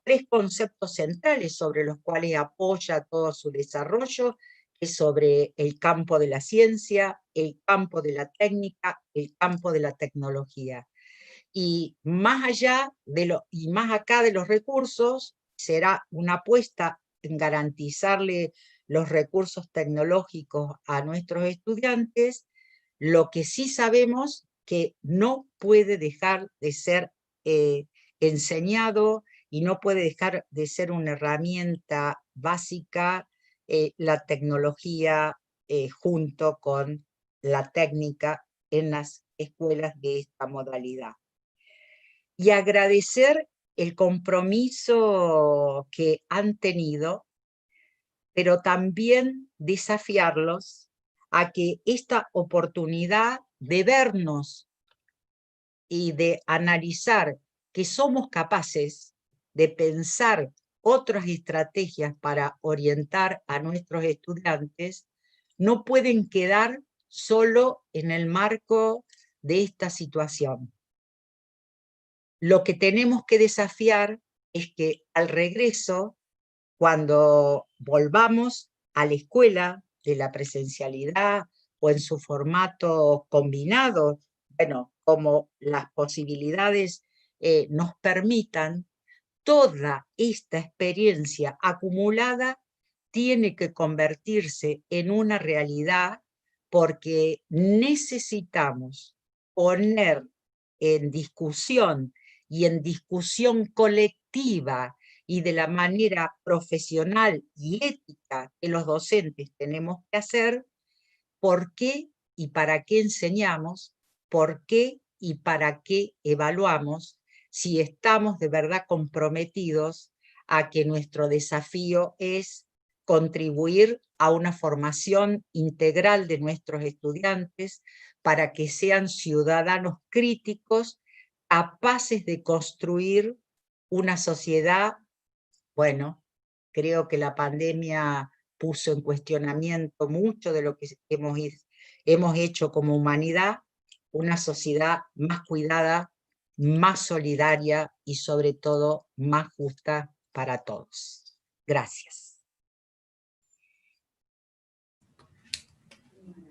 3 conceptos centrales sobre los cuales apoya todo su desarrollo, que es sobre el campo de la ciencia, el campo de la técnica, el campo de la tecnología. Y más allá y más acá de los recursos, será una apuesta en garantizarle los recursos tecnológicos a nuestros estudiantes. Lo que sí sabemos que no puede dejar de ser enseñado y no puede dejar de ser una herramienta básica, la tecnología junto con la técnica en las escuelas de esta modalidad. Y agradecer el compromiso que han tenido, pero también desafiarlos a que esta oportunidad de vernos y de analizar que somos capaces de pensar otras estrategias para orientar a nuestros estudiantes, no pueden quedar solo en el marco de esta situación. Lo que tenemos que desafiar es que al regreso, cuando volvamos a la escuela de la presencialidad o en su formato combinado, bueno, como las posibilidades nos permitan, toda esta experiencia acumulada tiene que convertirse en una realidad, porque necesitamos poner en discusión y en discusión colectiva y de la manera profesional y ética que los docentes tenemos que hacer, por qué y para qué enseñamos, por qué y para qué evaluamos, si estamos de verdad comprometidos a que nuestro desafío es contribuir a una formación integral de nuestros estudiantes para que sean ciudadanos críticos, capaces de construir una sociedad. Bueno, creo que la pandemia puso en cuestionamiento mucho de lo que hemos hecho como humanidad, una sociedad más cuidada, más solidaria y sobre todo más justa para todos. Gracias.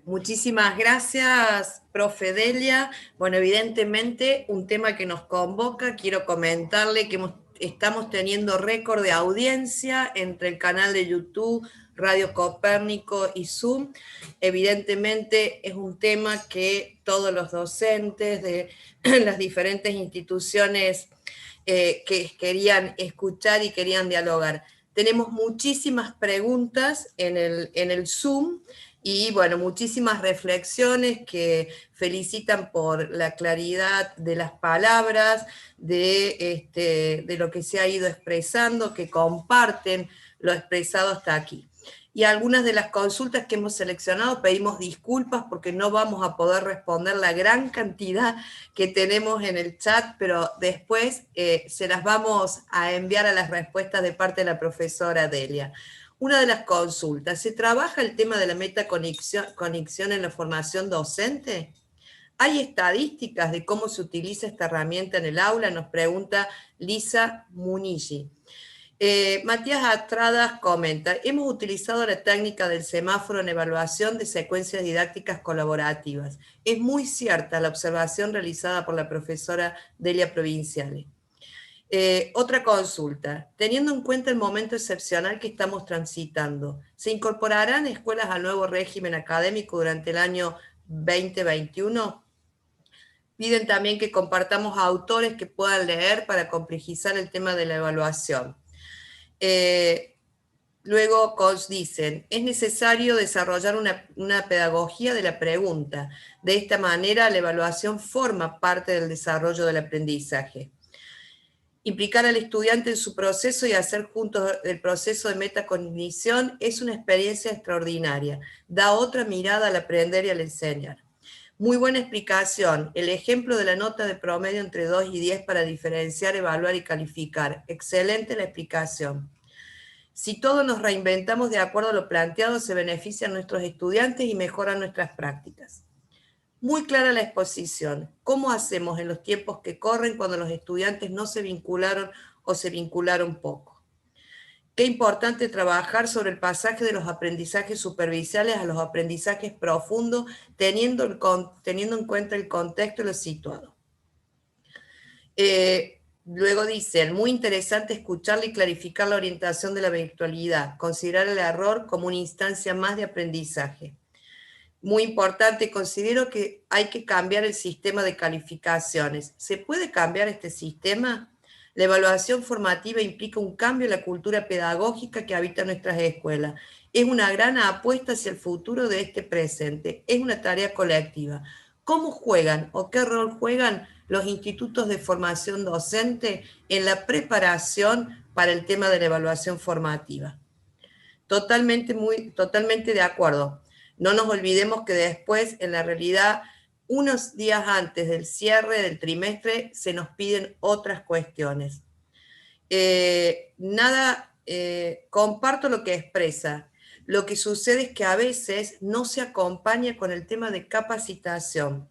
Muchísimas gracias, profe Delia. Bueno, evidentemente un tema que nos convoca, quiero comentarle que estamos teniendo récord de audiencia entre el canal de YouTube, Radio Copérnico y Zoom. Evidentemente es un tema que todos los docentes de las diferentes instituciones que querían escuchar y querían dialogar. Tenemos muchísimas preguntas en el Zoom. Y bueno, muchísimas reflexiones que felicitan por la claridad de las palabras, de lo que se ha ido expresando, que comparten lo expresado hasta aquí. Y algunas de las consultas que hemos seleccionado pedimos disculpas porque no vamos a poder responder la gran cantidad que tenemos en el chat, pero después se las vamos a enviar a las respuestas de parte de la profesora Delia. Una de las consultas, ¿se trabaja el tema de la metaconexión en la formación docente? ¿Hay estadísticas de cómo se utiliza esta herramienta en el aula? Nos pregunta Lisa Munigi. Matías Astradas comenta, hemos utilizado la técnica del semáforo en evaluación de secuencias didácticas colaborativas. Es muy cierta la observación realizada por la profesora Delia Provinciale. Otra consulta, teniendo en cuenta el momento excepcional que estamos transitando, ¿se incorporarán escuelas al nuevo régimen académico durante el año 2021? Piden también que compartamos autores que puedan leer para complejizar el tema de la evaluación. Luego dicen, es necesario desarrollar una pedagogía de la pregunta. De esta manera, la evaluación forma parte del desarrollo del aprendizaje. Implicar al estudiante en su proceso y hacer juntos el proceso de metacognición es una experiencia extraordinaria. Da otra mirada al aprender y al enseñar. Muy buena explicación. El ejemplo de la nota de promedio entre 2 y 10 para diferenciar, evaluar y calificar. Excelente la explicación. Si todos nos reinventamos de acuerdo a lo planteado, se benefician nuestros estudiantes y mejoran nuestras prácticas. Muy clara la exposición. ¿Cómo hacemos en los tiempos que corren cuando los estudiantes no se vincularon o se vincularon poco? Qué importante trabajar sobre el pasaje de los aprendizajes superficiales a los aprendizajes profundos, teniendo en cuenta el contexto y lo situado. Luego dice, muy interesante escucharle y clarificar la orientación de la virtualidad, considerar el error como una instancia más de aprendizaje. Muy importante, considero que hay que cambiar el sistema de calificaciones. ¿Se puede cambiar este sistema? La evaluación formativa implica un cambio en la cultura pedagógica que habita nuestras escuelas. Es una gran apuesta hacia el futuro de este presente. Es una tarea colectiva. ¿Cómo juegan o qué rol juegan los institutos de formación docente en la preparación para el tema de la evaluación formativa? Totalmente de acuerdo. No nos olvidemos que después, en la realidad, unos días antes del cierre del trimestre, se nos piden otras cuestiones. Comparto lo que expresa. Lo que sucede es que a veces no se acompaña con el tema de capacitación.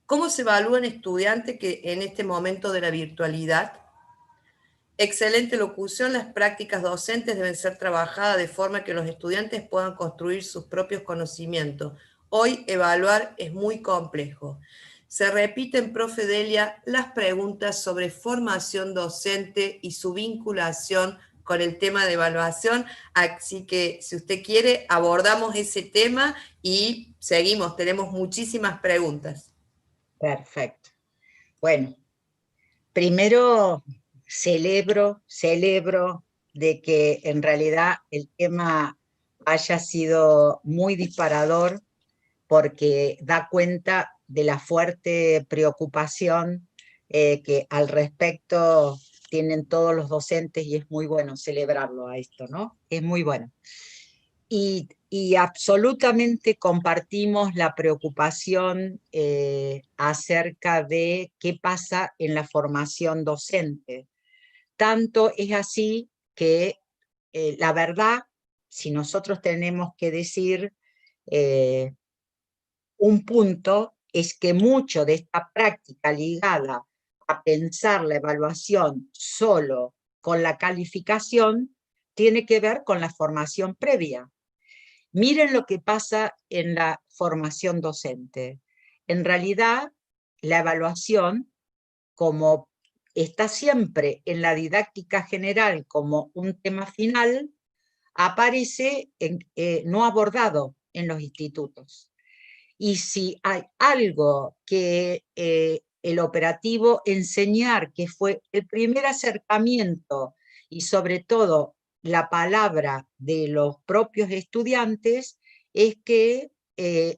¿Cómo se evalúa un estudiante que en este momento de la virtualidad? Excelente locución, las prácticas docentes deben ser trabajadas de forma que los estudiantes puedan construir sus propios conocimientos. Hoy evaluar es muy complejo. Se repiten, profe Delia, las preguntas sobre formación docente y su vinculación con el tema de evaluación, así que si usted quiere abordamos ese tema y seguimos, tenemos muchísimas preguntas. Perfecto. Bueno, primero celebro de que en realidad el tema haya sido muy disparador, porque da cuenta de la fuerte preocupación que al respecto tienen todos los docentes, y es muy bueno celebrarlo a esto, ¿no? Es muy bueno. Y absolutamente compartimos la preocupación acerca de qué pasa en la formación docente. Tanto es así que la verdad, si nosotros tenemos que decir un punto, es que mucho de esta práctica ligada a pensar la evaluación solo con la calificación tiene que ver con la formación previa. Miren lo que pasa en la formación docente. En realidad, la evaluación, como está siempre en la didáctica general como un tema final, aparece no abordado en los institutos. Y si hay algo que el operativo Enseñar, que fue el primer acercamiento y sobre todo la palabra de los propios estudiantes, es que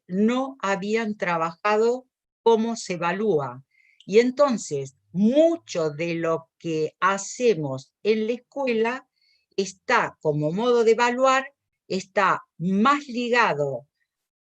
no habían trabajado cómo se evalúa. Y entonces, mucho de lo que hacemos en la escuela está, como modo de evaluar, está más ligado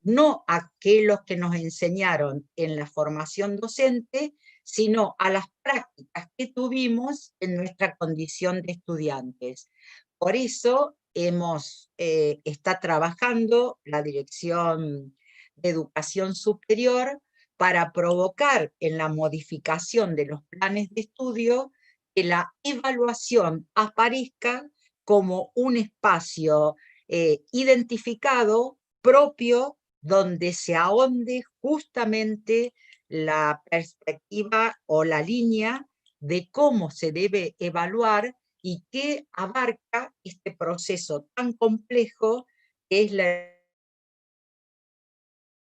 no a aquellos que nos enseñaron en la formación docente, sino a las prácticas que tuvimos en nuestra condición de estudiantes. Por eso está trabajando la Dirección de Educación Superior para provocar en la modificación de los planes de estudio que la evaluación aparezca como un espacio identificado, propio, donde se ahonde justamente la perspectiva o la línea de cómo se debe evaluar y qué abarca este proceso tan complejo que es la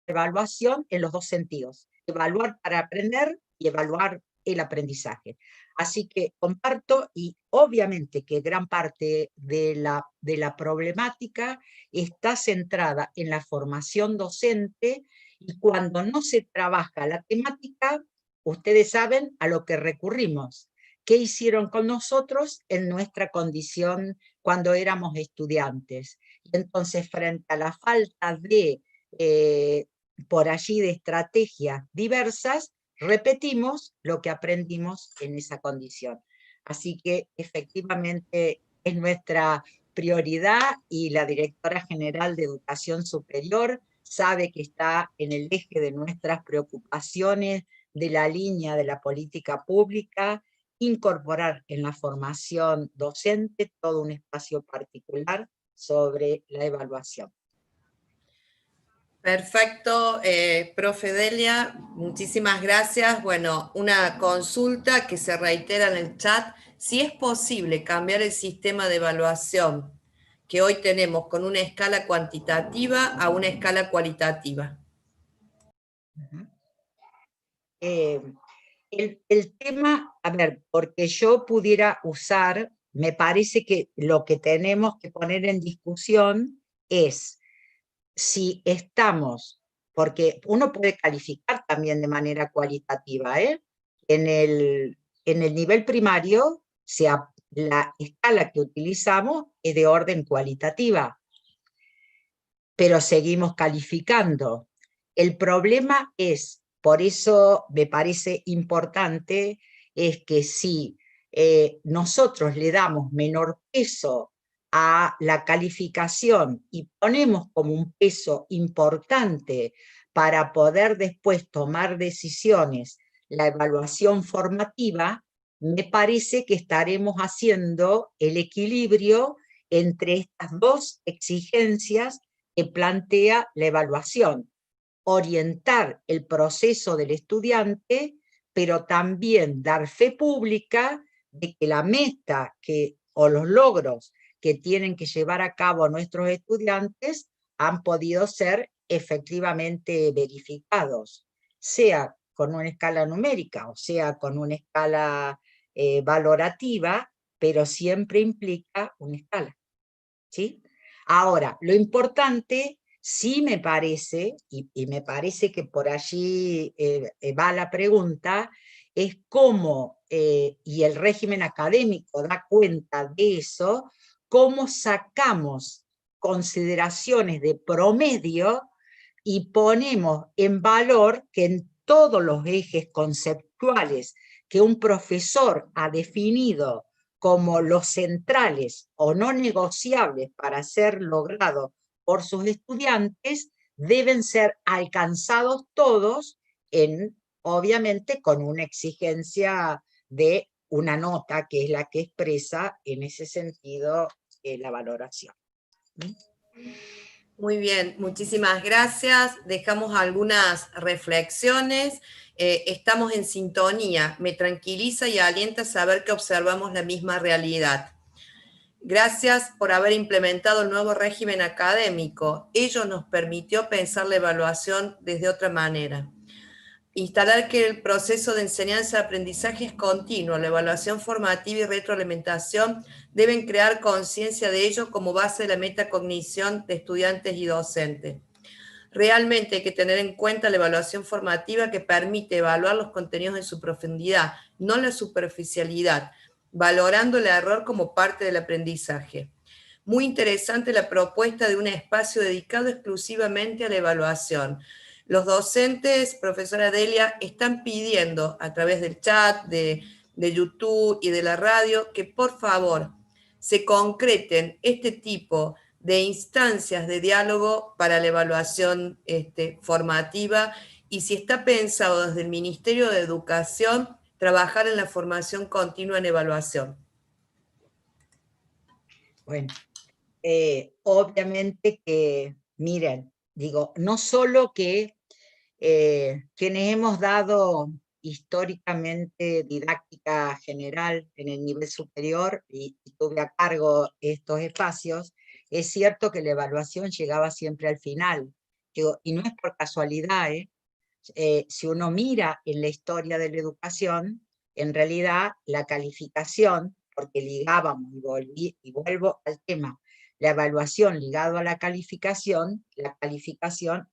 evaluación en los dos sentidos: evaluar para aprender y evaluar el aprendizaje. Así que comparto, y obviamente que gran parte de la problemática está centrada en la formación docente, y cuando no se trabaja la temática, ustedes saben a lo que recurrimos. ¿Qué hicieron con nosotros en nuestra condición cuando éramos estudiantes? Y entonces, frente a la falta de por allí de estrategias diversas, repetimos lo que aprendimos en esa condición. Así que efectivamente es nuestra prioridad, y la Directora General de Educación Superior sabe que está en el eje de nuestras preocupaciones, de la línea de la política pública, incorporar en la formación docente todo un espacio particular sobre la evaluación. Perfecto, profe Delia, muchísimas gracias. Bueno, una consulta que se reitera en el chat. Si es posible cambiar el sistema de evaluación que hoy tenemos con una escala cuantitativa a una escala cualitativa. El tema, a ver, porque yo pudiera usar, me parece que lo que tenemos que poner en discusión es si estamos, porque uno puede calificar también de manera cualitativa, ¿eh? En el nivel primario, la escala que utilizamos es de orden cualitativa, pero seguimos calificando. El problema es, por eso me parece importante, es que si nosotros le damos menor peso a la calificación y ponemos como un peso importante para poder después tomar decisiones la evaluación formativa, me parece que estaremos haciendo el equilibrio entre estas dos exigencias que plantea la evaluación, orientar el proceso del estudiante, pero también dar fe pública de que la meta o los logros que tienen que llevar a cabo nuestros estudiantes han podido ser efectivamente verificados, sea con una escala numérica o sea con una escala valorativa, pero siempre implica una escala, ¿sí? Ahora, lo importante, sí me parece, y me parece que por allí va la pregunta, es cómo, y el régimen académico da cuenta de eso, cómo sacamos consideraciones de promedio y ponemos en valor que en todos los ejes conceptuales que un profesor ha definido como los centrales o no negociables para ser logrado por sus estudiantes, deben ser alcanzados todos, obviamente con una exigencia de una nota que es la que expresa en ese sentido la valoración. Muy bien, muchísimas gracias. Dejamos algunas reflexiones. Estamos en sintonía. Me tranquiliza y alienta saber que observamos la misma realidad. Gracias por haber implementado el nuevo régimen académico. Ello nos permitió pensar la evaluación desde otra manera. Instalar que el proceso de enseñanza-aprendizaje es continuo, la evaluación formativa y retroalimentación deben crear conciencia de ello como base de la metacognición de estudiantes y docentes. Realmente hay que tener en cuenta la evaluación formativa que permite evaluar los contenidos en su profundidad, no la superficialidad, valorando el error como parte del aprendizaje. Muy interesante la propuesta de un espacio dedicado exclusivamente a la evaluación. Los docentes, profesora Delia, están pidiendo a través del chat, de YouTube y de la radio, que por favor se concreten este tipo de instancias de diálogo para la evaluación formativa, y si está pensado desde el Ministerio de Educación, trabajar en la formación continua en evaluación. Bueno, obviamente que, miren, digo, no solo que quienes hemos dado históricamente didáctica general en el nivel superior y tuve a cargo estos espacios, es cierto que la evaluación llegaba siempre al final. Digo, y no es por casualidad, si uno mira en la historia de la educación, en realidad la calificación, porque ligábamos, y vuelvo al tema, la evaluación ligado a la calificación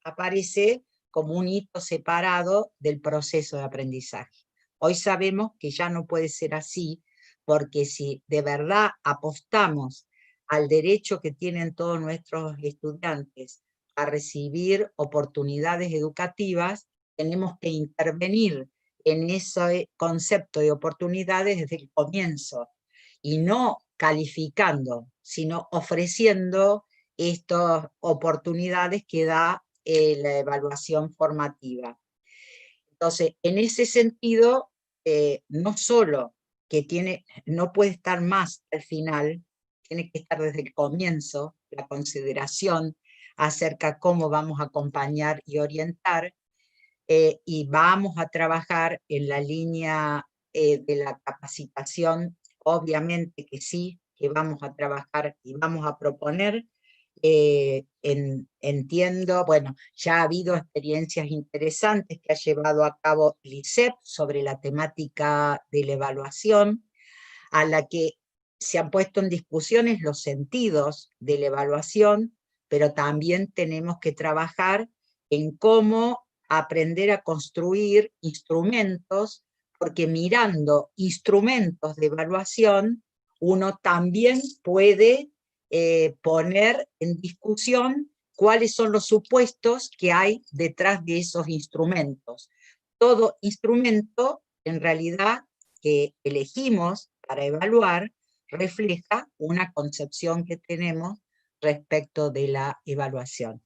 aparece como un hito separado del proceso de aprendizaje. Hoy sabemos que ya no puede ser así, porque si de verdad apostamos al derecho que tienen todos nuestros estudiantes a recibir oportunidades educativas, tenemos que intervenir en ese concepto de oportunidades desde el comienzo, y no calificando, sino ofreciendo estas oportunidades que da la evaluación formativa. Entonces, en ese sentido, no solo que no puede estar más al final, tiene que estar desde el comienzo, la consideración acerca cómo vamos a acompañar y orientar, y vamos a trabajar en la línea de la capacitación, obviamente que sí, que vamos a trabajar y vamos a proponer. Entiendo, bueno, ya ha habido experiencias interesantes que ha llevado a cabo el ISEP sobre la temática de la evaluación, a la que se han puesto en discusiones los sentidos de la evaluación, pero también tenemos que trabajar en cómo aprender a construir instrumentos, porque mirando instrumentos de evaluación, uno también puede poner en discusión cuáles son los supuestos que hay detrás de esos instrumentos. Todo instrumento, en realidad, que elegimos para evaluar, refleja una concepción que tenemos respecto de la evaluación.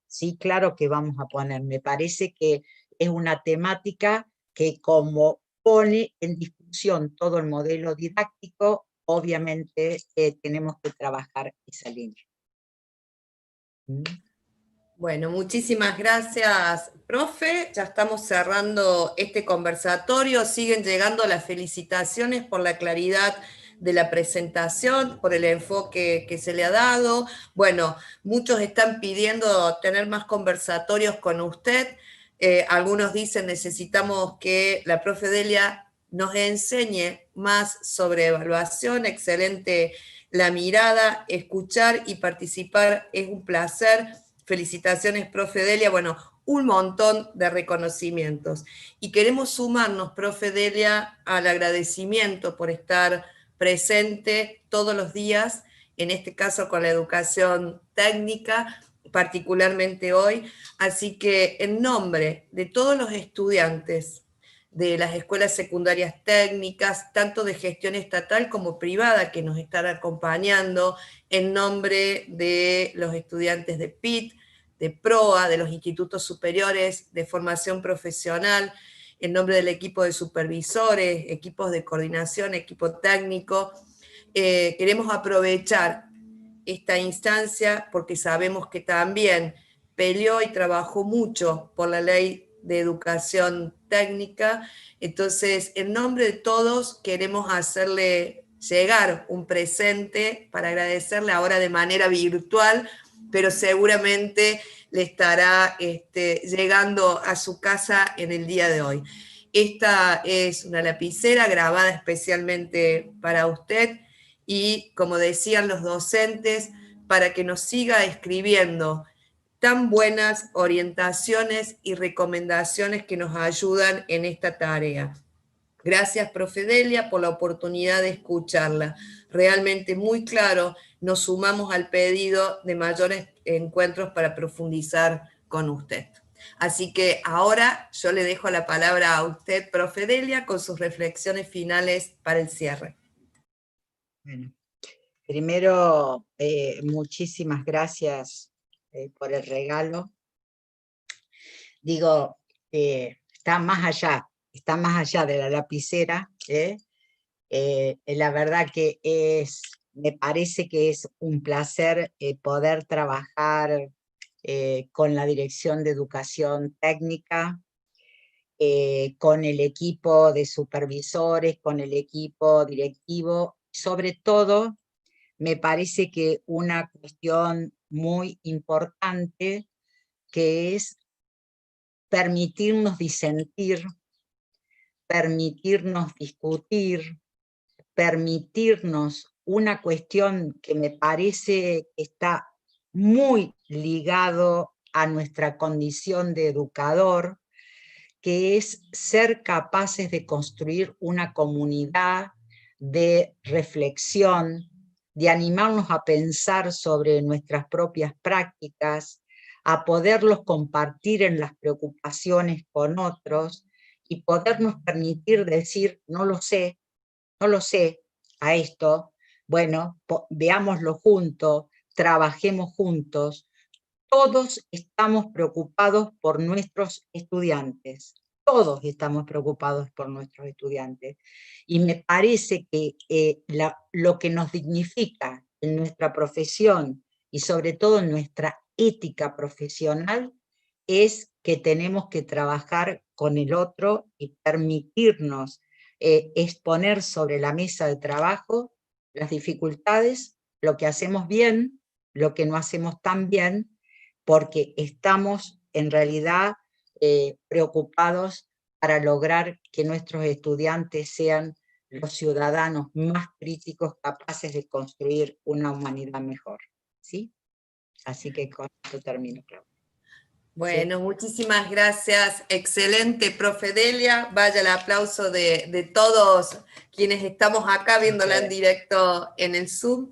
Sí, claro que vamos a poner, me parece que es una temática que como pone en discusión todo el modelo didáctico, obviamente tenemos que trabajar esa línea. Bueno, muchísimas gracias, profe. Ya estamos cerrando este conversatorio. Siguen llegando las felicitaciones por la claridad de la presentación, por el enfoque que se le ha dado. Bueno, muchos están pidiendo tener más conversatorios con usted. Algunos dicen necesitamos que la profe Delia nos enseñe más sobre evaluación. Excelente la mirada, escuchar y participar es un placer. Felicitaciones, profe Delia. Bueno, un montón de reconocimientos. Y queremos sumarnos, profe Delia, al agradecimiento por estar presente todos los días, en este caso con la educación técnica, particularmente hoy. Así que en nombre de todos los estudiantes de las escuelas secundarias técnicas, tanto de gestión estatal como privada, que nos están acompañando, en nombre de los estudiantes de PIT, de PROA, de los institutos superiores de formación profesional, en nombre del equipo de supervisores, equipos de coordinación, equipo técnico, queremos aprovechar esta instancia porque sabemos que también peleó y trabajó mucho por la ley de educación técnica. Entonces, en nombre de todos, queremos hacerle llegar un presente para agradecerle ahora de manera virtual, pero seguramente le estará llegando a su casa en el día de hoy. Esta es una lapicera grabada especialmente para usted y, como decían los docentes, para que nos siga escribiendo tan buenas orientaciones y recomendaciones que nos ayudan en esta tarea. Gracias, profe Delia, por la oportunidad de escucharla. Realmente muy claro, nos sumamos al pedido de mayores encuentros para profundizar con usted. Así que ahora yo le dejo la palabra a usted, profe Delia, con sus reflexiones finales para el cierre. Bueno, primero, muchísimas gracias por el regalo. Digo, está más allá de la lapicera. La verdad que me parece que es un placer poder trabajar con la Dirección de Educación Técnica, con el equipo de supervisores, con el equipo directivo. Sobre todo, me parece que una cuestión muy importante que es permitirnos disentir, permitirnos discutir, permitirnos una cuestión que me parece que está muy ligado a nuestra condición de educador, que es ser capaces de construir una comunidad de reflexión, de animarnos a pensar sobre nuestras propias prácticas, a poderlos compartir en las preocupaciones con otros y podernos permitir decir, no lo sé a esto, bueno, veámoslo juntos, trabajemos juntos. Todos estamos preocupados por nuestros estudiantes, todos estamos preocupados por nuestros estudiantes. Y me parece que lo que nos dignifica en nuestra profesión y sobre todo en nuestra ética profesional es que tenemos que trabajar con el otro y permitirnos exponer sobre la mesa de trabajo las dificultades, lo que hacemos bien, lo que no hacemos tan bien, porque estamos en realidad preocupados para lograr que nuestros estudiantes sean los ciudadanos más críticos capaces de construir una humanidad mejor, ¿sí? Así que con esto termino, Claudia. Bueno, muchísimas gracias. Excelente, profe Delia. Vaya el aplauso de todos quienes estamos acá viéndola en directo en el Zoom.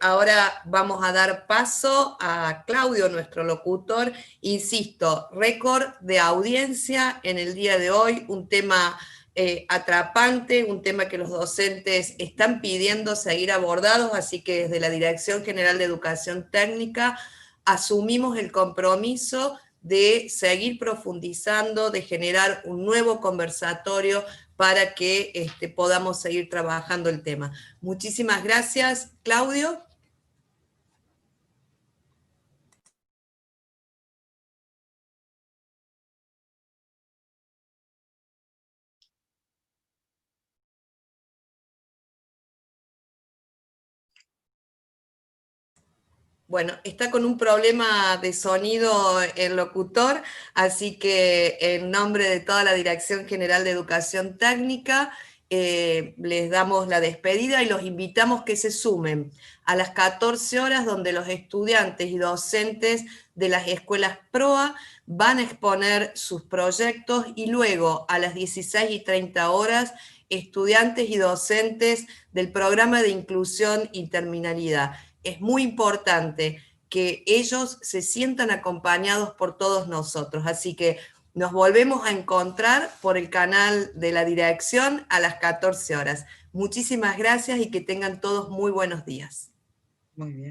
Ahora vamos a dar paso a Claudio, nuestro locutor. Insisto, récord de audiencia en el día de hoy, un tema atrapante, un tema que los docentes están pidiendo seguir abordados, así que desde la Dirección General de Educación Técnica asumimos el compromiso de seguir profundizando, de generar un nuevo conversatorio para que podamos seguir trabajando el tema. Muchísimas gracias, Claudio. Bueno, está con un problema de sonido el locutor, así que en nombre de toda la Dirección General de Educación Técnica, les damos la despedida y los invitamos que se sumen a las 14 horas donde los estudiantes y docentes de las escuelas PROA van a exponer sus proyectos y luego a las 16:30 horas estudiantes y docentes del programa de inclusión y terminalidad. Es muy importante que ellos se sientan acompañados por todos nosotros. Así que nos volvemos a encontrar por el canal de la dirección a las 14 horas. Muchísimas gracias y que tengan todos muy buenos días. Muy bien.